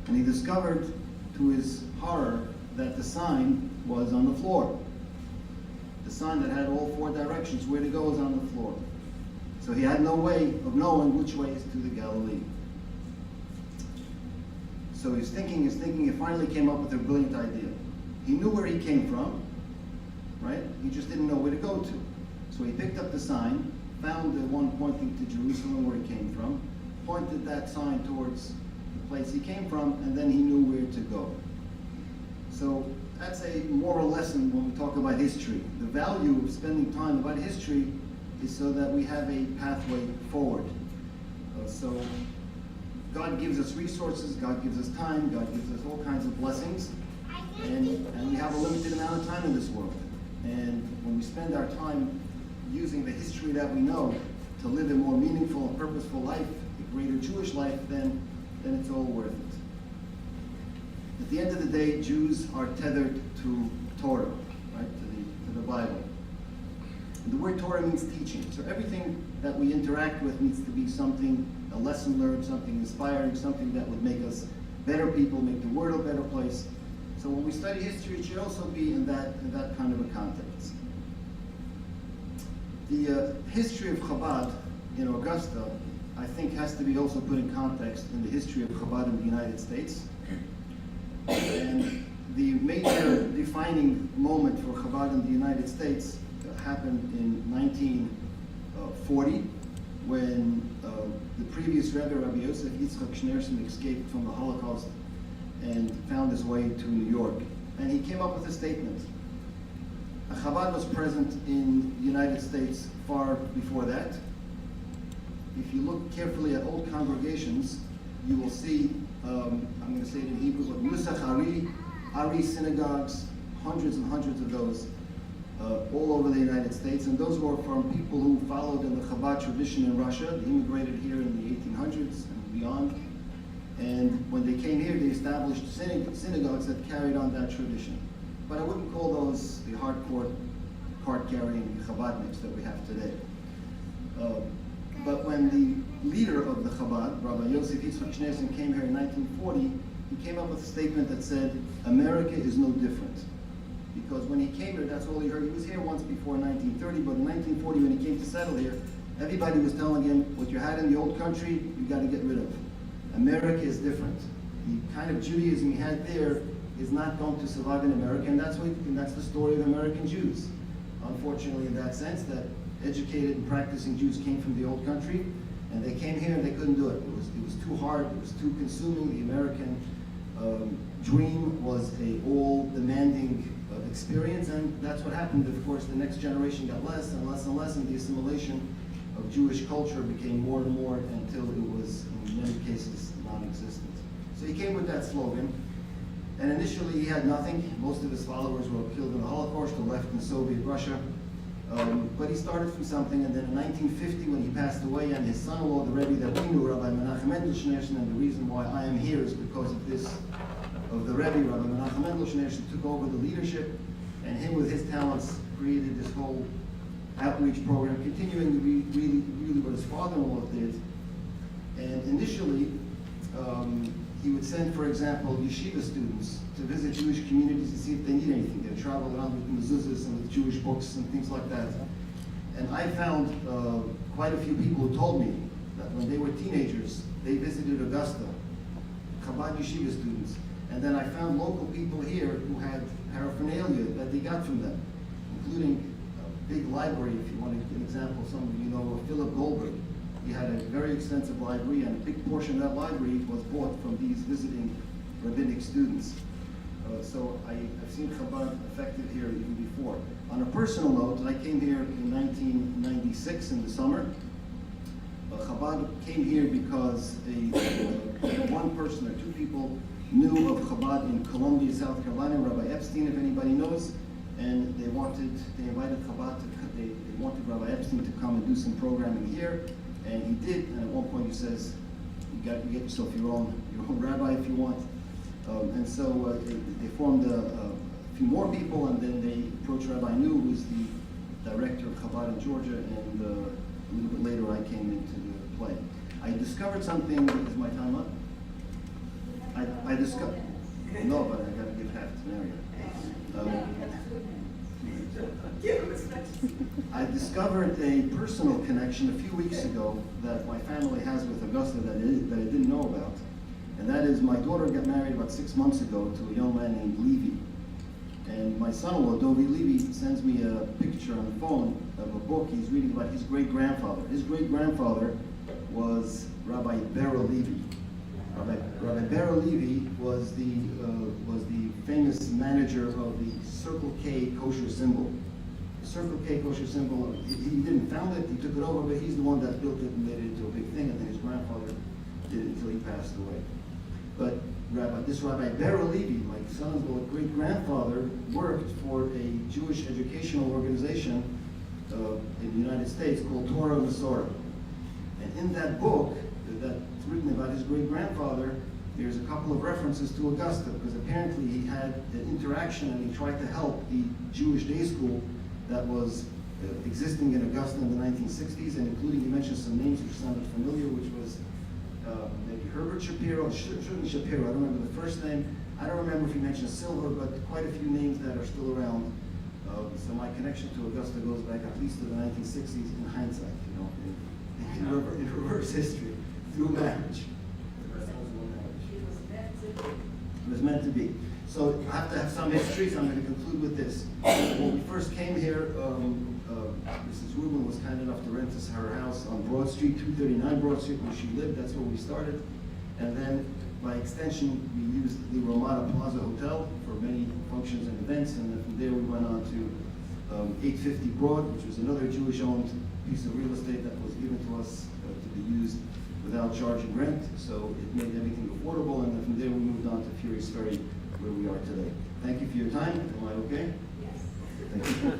And he discovered, to his horror, that the sign was on the floor. The sign that had all four directions where to go was on the floor. So he had no way of knowing which way is to the Galilee. So he's thinking, he finally came up with a brilliant idea. He knew where he came from, right? He just didn't know where to go to. So he picked up the sign, found the one pointing to Jerusalem where he came from, pointed that sign towards the place he came from, and then he knew where to go. So that's a moral lesson when we talk about history. The value of spending time about history is so that we have a pathway forward. So God gives us resources, God gives us time, God gives us all kinds of blessings, and we have a limited amount of time in this world. And when we spend our time using the history that we know to live a more meaningful and purposeful life, a greater Jewish life, then it's all worth it. At the end of the day, Jews are tethered to Torah, right, to the Bible. And the word Torah means teaching. So everything that we interact with needs to be something, a lesson learned, something inspiring, something that would make us better people, make the world a better place. So when we study history, it should also be in that kind of a context. The history of Chabad in Augusta, I think, has to be also put in context in the history of Chabad in the United States. And the major defining moment for Chabad in the United States happened in 1940, when the previous Rebbe, Rabbi Yosef Yitzchak Schneerson, escaped from the Holocaust and found his way to New York. And he came up with a statement. Chabad was present in the United States far before that. If you look carefully at old congregations, you will see, I'm going to say it in Hebrew, but Nusach Ari synagogues, hundreds and hundreds of those, all over the United States. And those were from people who followed in the Chabad tradition in Russia. They immigrated here in the 1800s and beyond. And when they came here, they established synagogues that carried on that tradition. But I wouldn't call those the hardcore card-carrying Chabadniks that we have today. But when the leader of the Chabad, Rabbi Yosef Yitzchak Schneerson, came here in 1940, he came up with a statement that said, America is no different. Because when he came here, that's all he heard. He was here once before 1930, but in 1940, when he came to settle here, everybody was telling him, what you had in the old country, you got to get rid of. America is different. The kind of Judaism he had there is not going to survive in America, and that's the story of American Jews. Unfortunately, in that sense, that educated and practicing Jews came from the old country, and they came here and they couldn't do it. It was too hard, it was too consuming. The American dream was a all-demanding experience, and that's what happened. Of course, the next generation got less and less and less, and the assimilation of Jewish culture became more and more until it was, in many cases, non-existent. So he came with that slogan, and initially he had nothing. Most of his followers were killed in the Holocaust or left in Soviet Russia. But he started from something, and then in 1950, when he passed away, and his son-in-law, the Rebbe that we knew, Rabbi Menachem Mendel Schneerson, and the reason why I am here is because of this, of the Rebbe, Rabbi Menachem Mendel Schneerson, took over the leadership, and him with his talents created this whole outreach program, continuing really what his father-in-law did. And initially, he would send, for example, yeshiva students to visit Jewish communities to see if they need anything. They'd travel around with mezuzahs and with Jewish books and things like that. And I found quite a few people who told me that when they were teenagers, they visited Augusta, Chabad yeshiva students. And then I found local people here who had paraphernalia that they got from them, including a big library. If you want to give an example, some of you know Philip Goldberg. He had a very extensive library, and a big portion of that library was bought from these visiting rabbinic students. So I've seen Chabad effective here even before. On a personal note, I came here in 1996 in the summer. Chabad came here because one person or two people knew of Chabad in Columbia, South Carolina, Rabbi Epstein, if anybody knows, and they invited Chabad they wanted Rabbi Epstein to come and do some programming here. And he did, and at one point he says, you get yourself your own rabbi if you want. And so they formed a few more people, and then they approached Rabbi Nu, who was the director of Chabad in Georgia, and a little bit later I came into the play. I discovered something. Is my time up? I discovered. No, but I got to give half to Marion. I discovered a personal connection a few weeks ago that my family has with Augusta that I didn't know about. And that is, my daughter got married about 6 months ago to a young man named Levy. And my son-in-law, Dovi Levy, sends me a picture on the phone of a book he's reading about his great-grandfather. His great-grandfather was Rabbi Bera Levy. Rabbi Bera Levy was the famous manager of the Circle K kosher symbol. The Circle K kosher symbol, he didn't found it, he took it over, but he's the one that built it and made it into a big thing, and then his grandfather did it until he passed away. But this Rabbi Bera Levy, my son-in-law, great-grandfather, worked for a Jewish educational organization in the United States called Torah and Masorah. And in that book that's written about his great-grandfather, there's a couple of references to Augusta, because apparently he had an interaction and he tried to help the Jewish day school that was existing in Augusta in the 1960s, and including, he mentioned some names which sounded familiar, which was maybe Herbert Shapiro, Yeshurun Shapiro, I don't remember the first name. I don't remember if he mentioned Silver, but quite a few names that are still around. So my connection to Augusta goes back at least to the 1960s in hindsight, in reverse history, through marriage. It was meant to be. So I have to have some history, so I'm going to conclude with this. When we first came here, Mrs. Rubin was kind enough to rent us her house on Broad Street, 239 Broad Street, where she lived. That's where we started. And then, by extension, we used the Ramada Plaza Hotel for many functions and events. And then from there, we went on to 850 Broad, which was another Jewish-owned piece of real estate that was given to us to be used without charging rent. So it made everything affordable. And then from there, we moved on to Furious Ferry, where we are today. Thank you for your time. Am I okay? Yes. Thank you.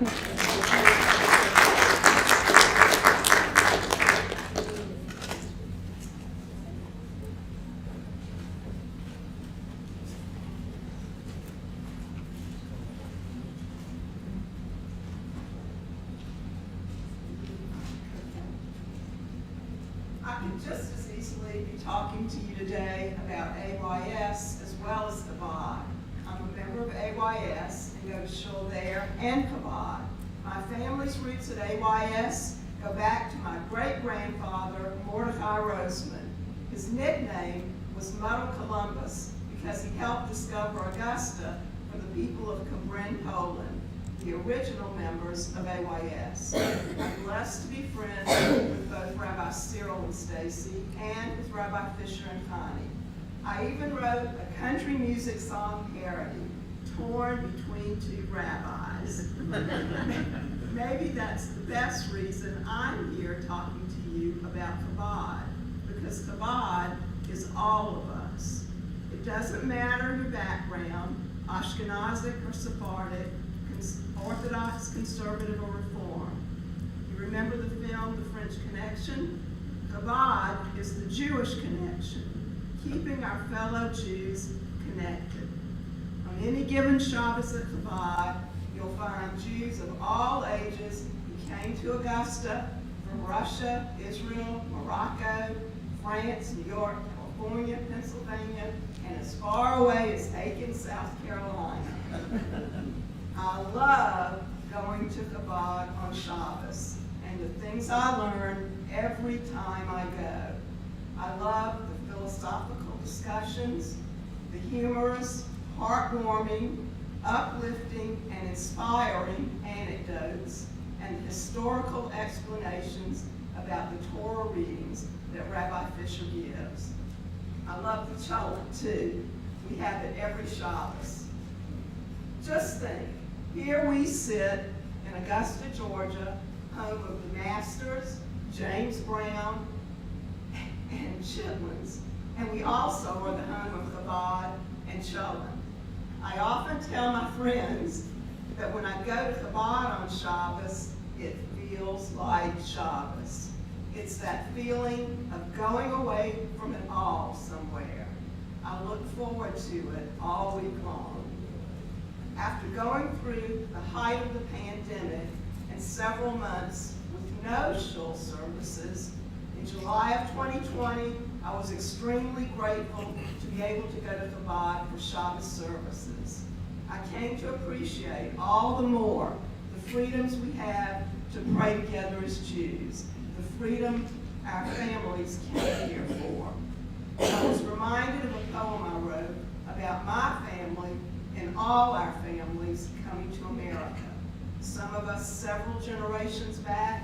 I could just as easily be talking to you today about AYS as well as Chabad. I'm a member of AYS and go to shul there and Chabad. My family's roots at AYS go back to my great-grandfather, Mordecai Roseman. His nickname was Muddle Columbus because he helped discover Augusta for the people of Cambrin, Poland, the original members of AYS. I'm blessed to be friends with both Rabbi Cyril and Stacy and with Rabbi Fisher and Connie. I even wrote a country music song parody, torn between two rabbis. Maybe that's the best reason I'm here talking to you about Chabad, because Chabad is all of us. It doesn't matter your background, Ashkenazic or Sephardic, Orthodox, conservative, or reform. You remember the film, The French Connection? Chabad is the Jewish connection, keeping our fellow Jews connected. On any given Shabbos at Chabad, you'll find Jews of all ages who came to Augusta from Russia, Israel, Morocco, France, New York, California, Pennsylvania, and as far away as Aiken, South Carolina. I love going to Chabad on Shabbos and the things I learn every time I go. I love the philosophical discussions, the humorous, heartwarming, uplifting, and inspiring anecdotes, and the historical explanations about the Torah readings that Rabbi Fisher gives. I love the cholent too. We have it every Shabbos. Just think, here we sit in Augusta, Georgia, home of the Masters, James Brown, and Chitlins, and we also are the home of Chabad and Cholent. I often tell my friends that when I go to Chabad on Shabbos, it feels like Shabbos. It's that feeling of going away from it all somewhere. I look forward to it all week long. After going through the height of the pandemic and several months with no shul services, in July of 2020, I was extremely grateful to be able to go to Chabad for Shabbos services. I came to appreciate all the more the freedoms we have to pray together as Jews, the freedom our families came here for. I was reminded of a poem I wrote about my family and all our families coming to America. Some of us several generations back,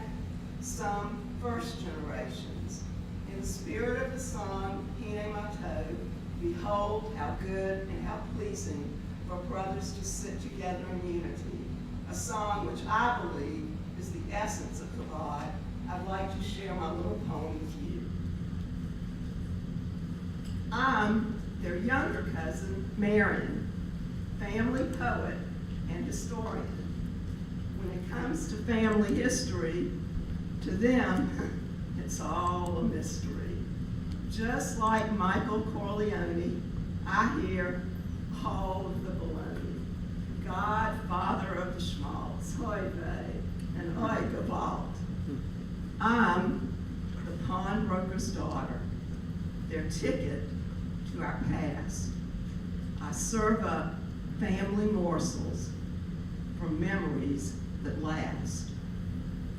some first generations. In the spirit of the song, Hine Matov, behold how good and how pleasing for brothers to sit together in unity. A song which I believe is the essence of Chabad. I'd like to share my little poem with you. I'm their younger cousin, Marion, family poet and historian. When it comes to family history, to them, it's all a mystery. Just like Michael Corleone, I hear all of the baloney. God, father of the schmaltz, hoi vey, and hoi gewalt. I'm the pawnbroker's daughter, their ticket to our past. I serve up family morsels from memories that last,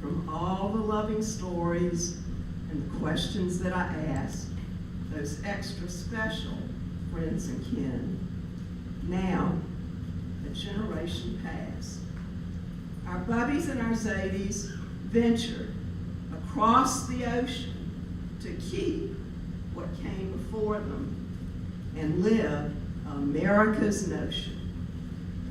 from all the loving stories and the questions that I ask, those extra special friends and kin. Now, a generation passed. Our Bubbies and our Zadies ventured across the ocean to keep what came before them and live America's notion.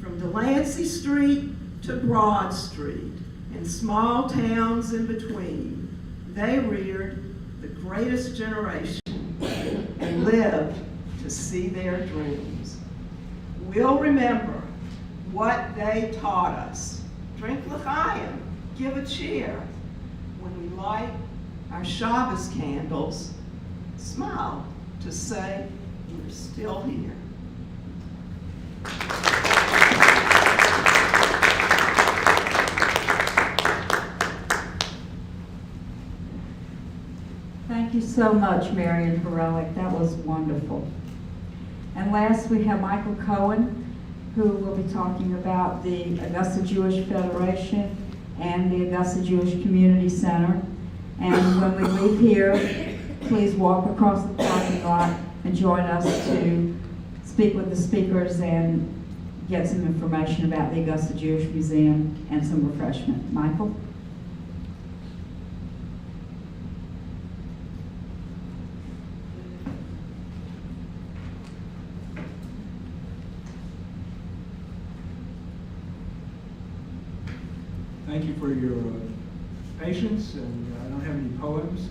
From Delancey Street to Broad Street and small towns in between, they reared the greatest generation and lived to see their dreams. We'll remember what they taught us. Drink l'chaim, give a cheer. When we light our Shabbos candles, smile to say we're still here. Thank you so much, Marion Herrellac. That was wonderful. And last, we have Michael Cohen, who will be talking about the Augusta Jewish Federation and the Augusta Jewish Community Center. And when we leave here, please walk across the parking lot and join us to speak with the speakers and get some information about the Augusta Jewish Museum and some refreshment. Michael? Thank you for your patience, and I don't have any poems.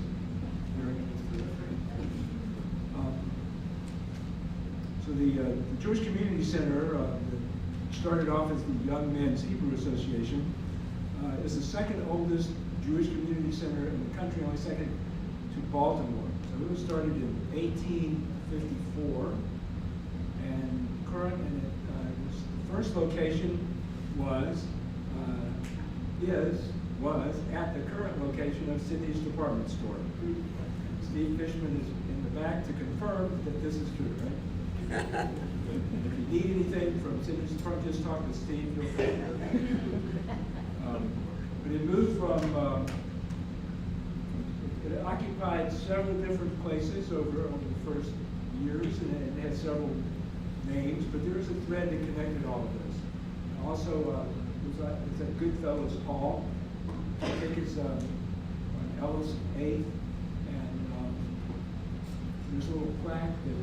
So the Jewish Community Center started off as the Young Men's Hebrew Association. Is the second oldest Jewish community center in the country, only second to Baltimore. So it was started in 1854, and the first location was at the current location of Sydney's department store. Steve Fishman is in the back to confirm that this is true, right? If you need anything from Sydney's department, just talk to Steve. But it moved from, it occupied several different places over the first years, and it had several names, but there was a thread that connected all of this. And also, it's at Goodfellas Hall. I think it's on Ellis 8th, and there's a little plaque that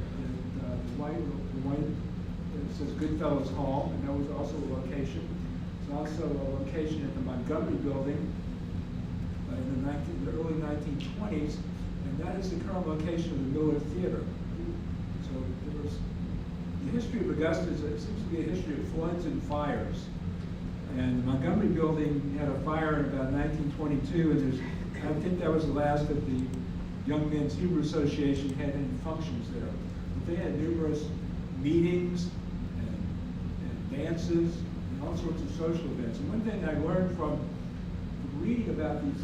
white that says Goodfellas Hall, and that was also a location. It's also a location at the Montgomery Building in the early 1920s, and that is the current location of the Miller Theater. So there was the history of Augusta. It seems to be a history of floods and fires. And the Montgomery Building had a fire in about 1922, and I think that was the last of the Young Men's Hebrew Association had any functions there. But they had numerous meetings and dances and all sorts of social events. And one thing I learned from reading about these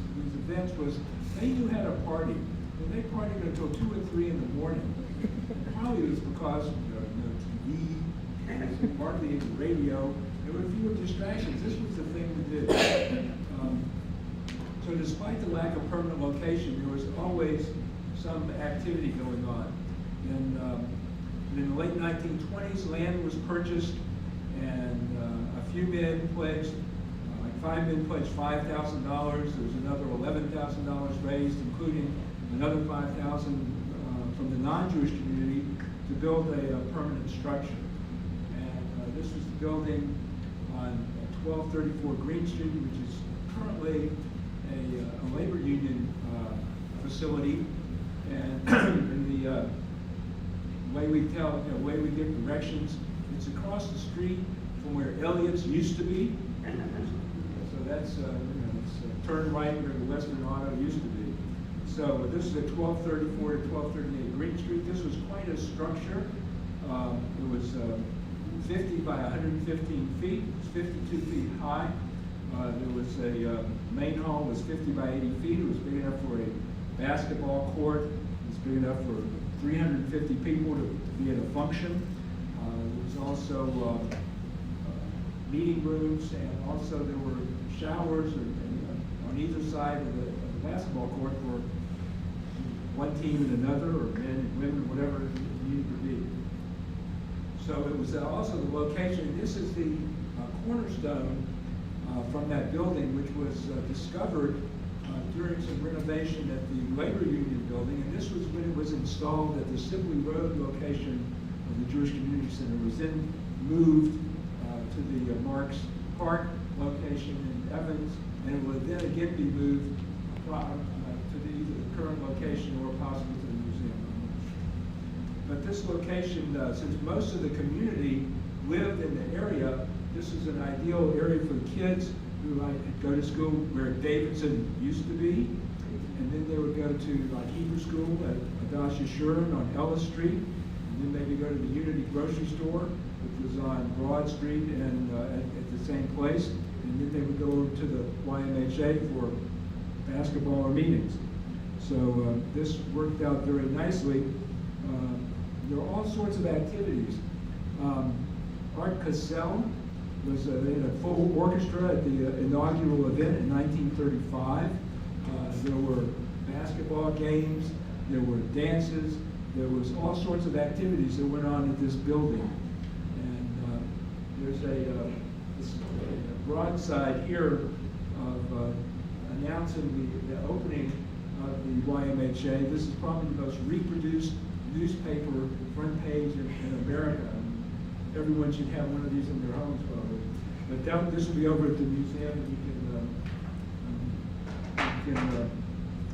events was they knew how to party. And they partied until 2 or 3 in the morning. Probably it was because no TV, and hardly any radio. There were fewer distractions. This was the thing to do. So despite the lack of permanent location, there was always some activity going on. And in the late 1920s, land was purchased, and a few men pledged, like 5 men pledged $5,000. There was another $11,000 raised, including another $5,000 from the non-Jewish community to build a permanent structure. And this was the building on 1234 Green Street, which is currently a labor union facility. And in the way we give directions, it's across the street from where Elliott's used to be. So that's it's turn right where the Western Auto used to be. So this is at 1234 to 1238 Green Street. This was quite a structure. It was 50 by 115 feet. It was 52 feet high. There was a main hall was 50 by 80 feet. It was big enough for a basketball court. It was big enough for 350 people to be at a function. There was also meeting rooms, and also there were showers on either side of the basketball court for one team and another, or men and women, whatever it needed to be. So it was also the location. This is the cornerstone from that building, which was discovered during some renovation at the Labor Union building. And this was when it was installed at the Sibley Road location of the Jewish Community Center. It was then moved to the Marks Park location in Evans, and it would then again be moved to either the current location or possibly to the museum. But this location, since most of the community lived in the area, this is an ideal area for the kids who like go to school where Davidson used to be, and then they would go to like Hebrew school at Adath Yeshurun on Ellis Street, and then maybe go to the Unity grocery store, which was on Broad Street and at the same place, and then they would go over to the YMHA for basketball or meetings. So this worked out very nicely. There are all sorts of activities. Art Cassell was they had a full orchestra at the inaugural event in 1935. There were basketball games, there were dances, there was all sorts of activities that went on at this building. And there's a broadside here of announcing the opening of the YMHA. This is probably the most reproduced newspaper front page in America. Everyone should have one of these in their homes probably. But this will be over at the museum, and you can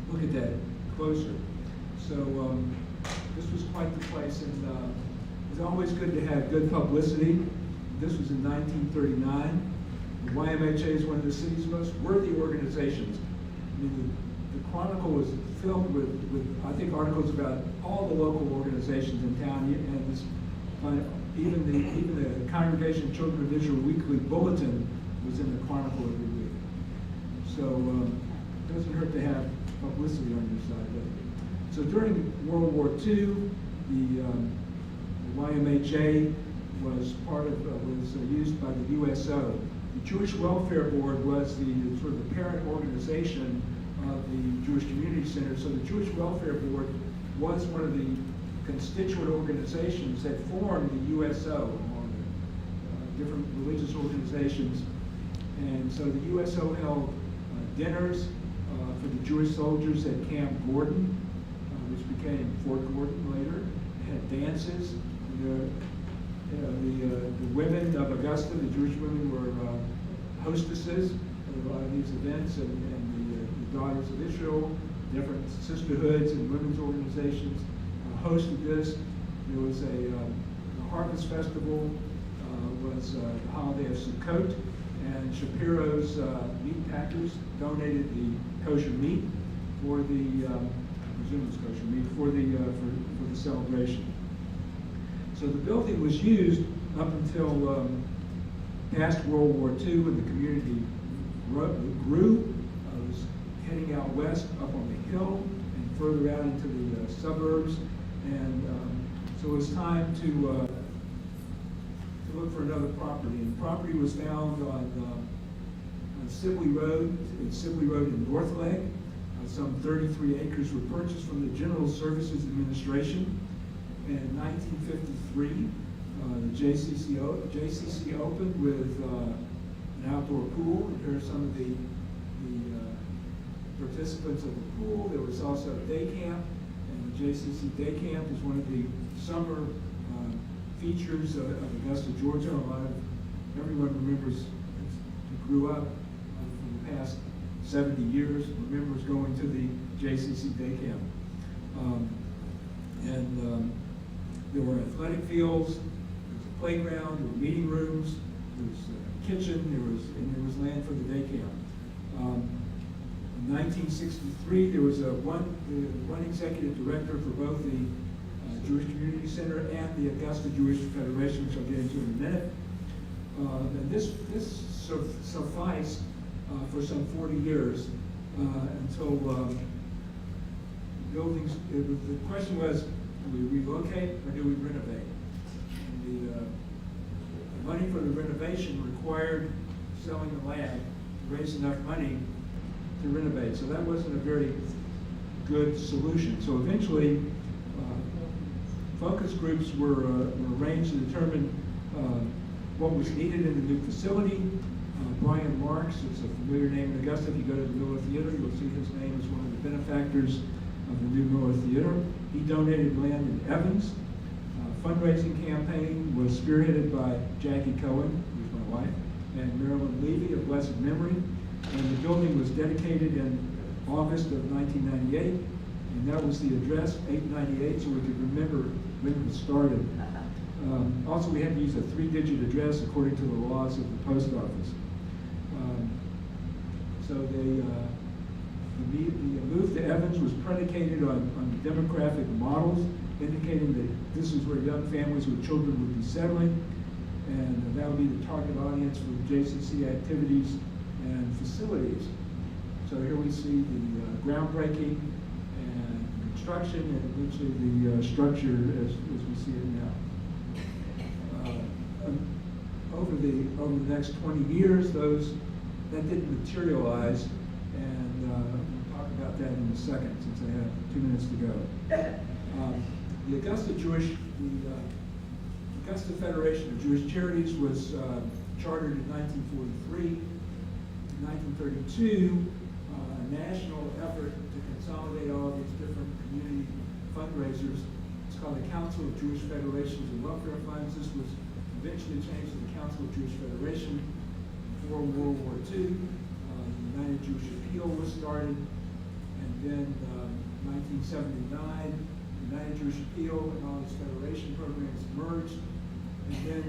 look at that closer. So this was quite the place, and it's always good to have good publicity. This was in 1939. The YMHA is one of the city's most worthy organizations. I mean, the Chronicle was filled with I think articles about all the local organizations in town, and this, even the Congregation Children of Israel Weekly Bulletin was in the Chronicle every week. So it doesn't hurt to have publicity on your side. So during World War II, the YMHA was used by the USO. The Jewish Welfare Board was the sort of the parent organization of the Jewish Community Center. So the Jewish Welfare Board was one of the constituent organizations that formed the USO, among the different religious organizations. And so the USO held dinners for the Jewish soldiers at Camp Gordon, which became Fort Gordon later. It had dances. The women of Augusta, the Jewish women, were hostesses of a lot of these events, and the Daughters of Israel, different sisterhoods and women's organizations hosted this. There was a Harvest Festival, was the holiday of Sukkot, and Shapiro's meat packers donated the kosher meat for the kosher meat for the celebration. So the building was used up until past World War II, when the community grew. Was heading out west up on the hill and further out into the suburbs, and so it was time to look for another property. And the property was found on Sibley Road. It's Sibley Road in Northleg. Some 33 acres were purchased from the General Services Administration. And in 1953, the JCC opened with an outdoor pool. And here are some of the participants of the pool. There was also a day camp, and the JCC day camp is one of the summer features of Augusta, Georgia. Everyone remembers, who grew up for the past 70 years, remembers going to the JCC day camp. There were athletic fields, there was a playground, there were meeting rooms, there was a kitchen, there was land for the day camp. In 1963, there was one executive director for both the Jewish Community Center and the Augusta Jewish Federation, which I'll get into in a minute. And this sufficed for some 40 years until buildings. The question was, do we relocate or do we renovate? And the money for the renovation required selling the land to raise enough money to renovate. So that wasn't a very good solution. So eventually, Focus groups were arranged to determine what was needed in the new facility. Brian Marks is a familiar name in Augusta. If you go to the Miller Theater, you'll see his name as one of the benefactors of the new Miller Theater. He donated land in Evans. Fundraising campaign was spearheaded by Jackie Cohen, who's my wife, and Marilyn Levy of blessed memory. And the building was dedicated in August of 1998, and that was the address, 898, so we could remember when it was started. Also, we had to use a 3-digit address according to the laws of the post office. So the move to Evans was predicated on demographic models, indicating that this is where young families with children would be settling, and that would be the target audience for JCC activities and facilities. So here we see the groundbreaking and construction, and eventually the structure as we see it now. Over the next 20 years, that didn't materialize, and we'll talk about that in a second since I have 2 minutes to go. The Augusta Federation of Jewish Charities was chartered in 1943. In 1932, a national effort to consolidate all these different community fundraisers. It's called the Council of Jewish Federations and Welfare Funds. This was eventually changed to the Council of Jewish Federation. Before World War II, the United Jewish Appeal was started, and then 1979, the United Jewish Appeal and all these federation programs merged, and then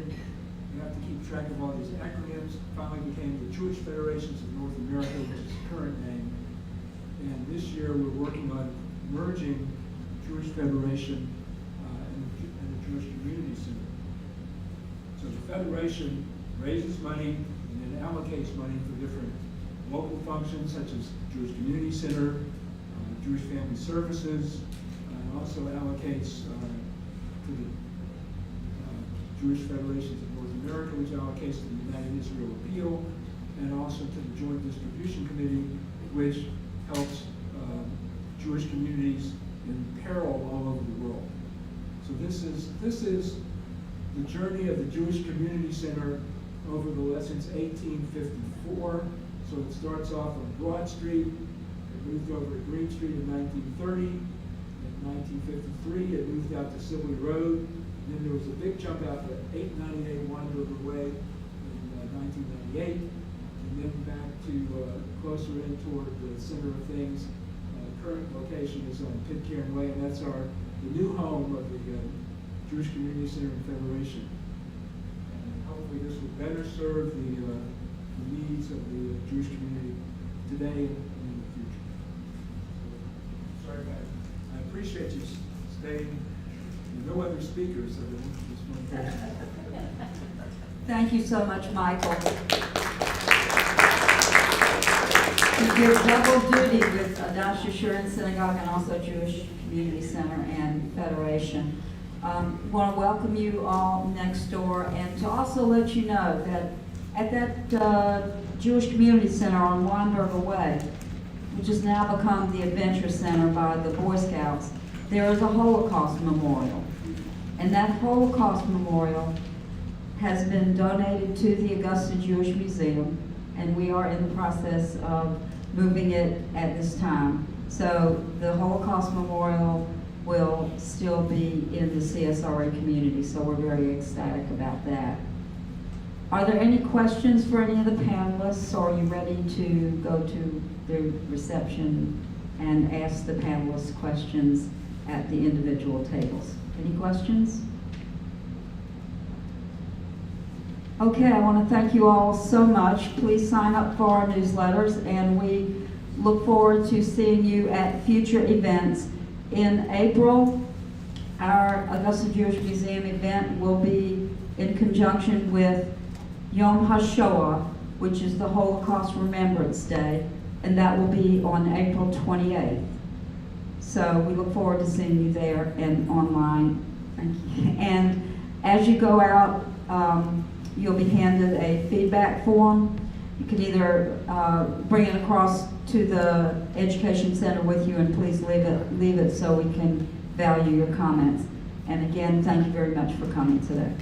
you have to keep track of all these acronyms. Finally became the Jewish Federations of North America, which is the current name. And this year we're working on merging Jewish Federation and the Jewish Community Center. So the Federation raises money and then allocates money for different local functions such as Jewish Community Center, Jewish Family Services, and also allocates to the Jewish Federations of North America, which allocates to the United Israel Appeal, and also to the Joint Distribution Committee, which helps Jewish communities in peril all over the world. So this is the journey of the Jewish Community Center over since 1854. So it starts off on Broad Street, it moved over to Green Street in 1930. In 1953, it moved out to Sibley Road. And then there was a big jump out to 898 Wandover Way in 1998. And then back to closer in toward the center of things. Current location is on Pitcairn Way, and that's the new home of the Jewish Community Center and Federation. And hopefully this will better serve the needs of the Jewish community today and in the future. So, sorry, guys. I appreciate you staying. There are no other speakers, so just one person. Thank you so much, Michael. You did double duty with Adath Yeshurun Synagogue and also Jewish Community Center and Federation. Want to welcome you all next door, and to also let you know that at that Jewish Community Center on Wandover Way, which has now become the Adventure Center by the Boy Scouts, there is a Holocaust Memorial. And that Holocaust Memorial has been donated to the Augusta Jewish Museum, and we are in the process of moving it at this time. So the Holocaust Memorial will still be in the CSRA community, so we're very ecstatic about that. Are there any questions for any of the panelists, or are you ready to go to the reception and ask the panelists questions at the individual tables? Any questions? Okay, I want to thank you all so much. Please sign up for our newsletters, and we look forward to seeing you at future events. In April, our Augusta Jewish Museum event will be in conjunction with Yom HaShoah, which is the Holocaust Remembrance Day, and that will be on April 28th. So we look forward to seeing you there and online. And as you go out, you'll be handed a feedback form. You can either bring it across to the Education Center with you, and please leave it so we can value your comments. And again, thank you very much for coming today.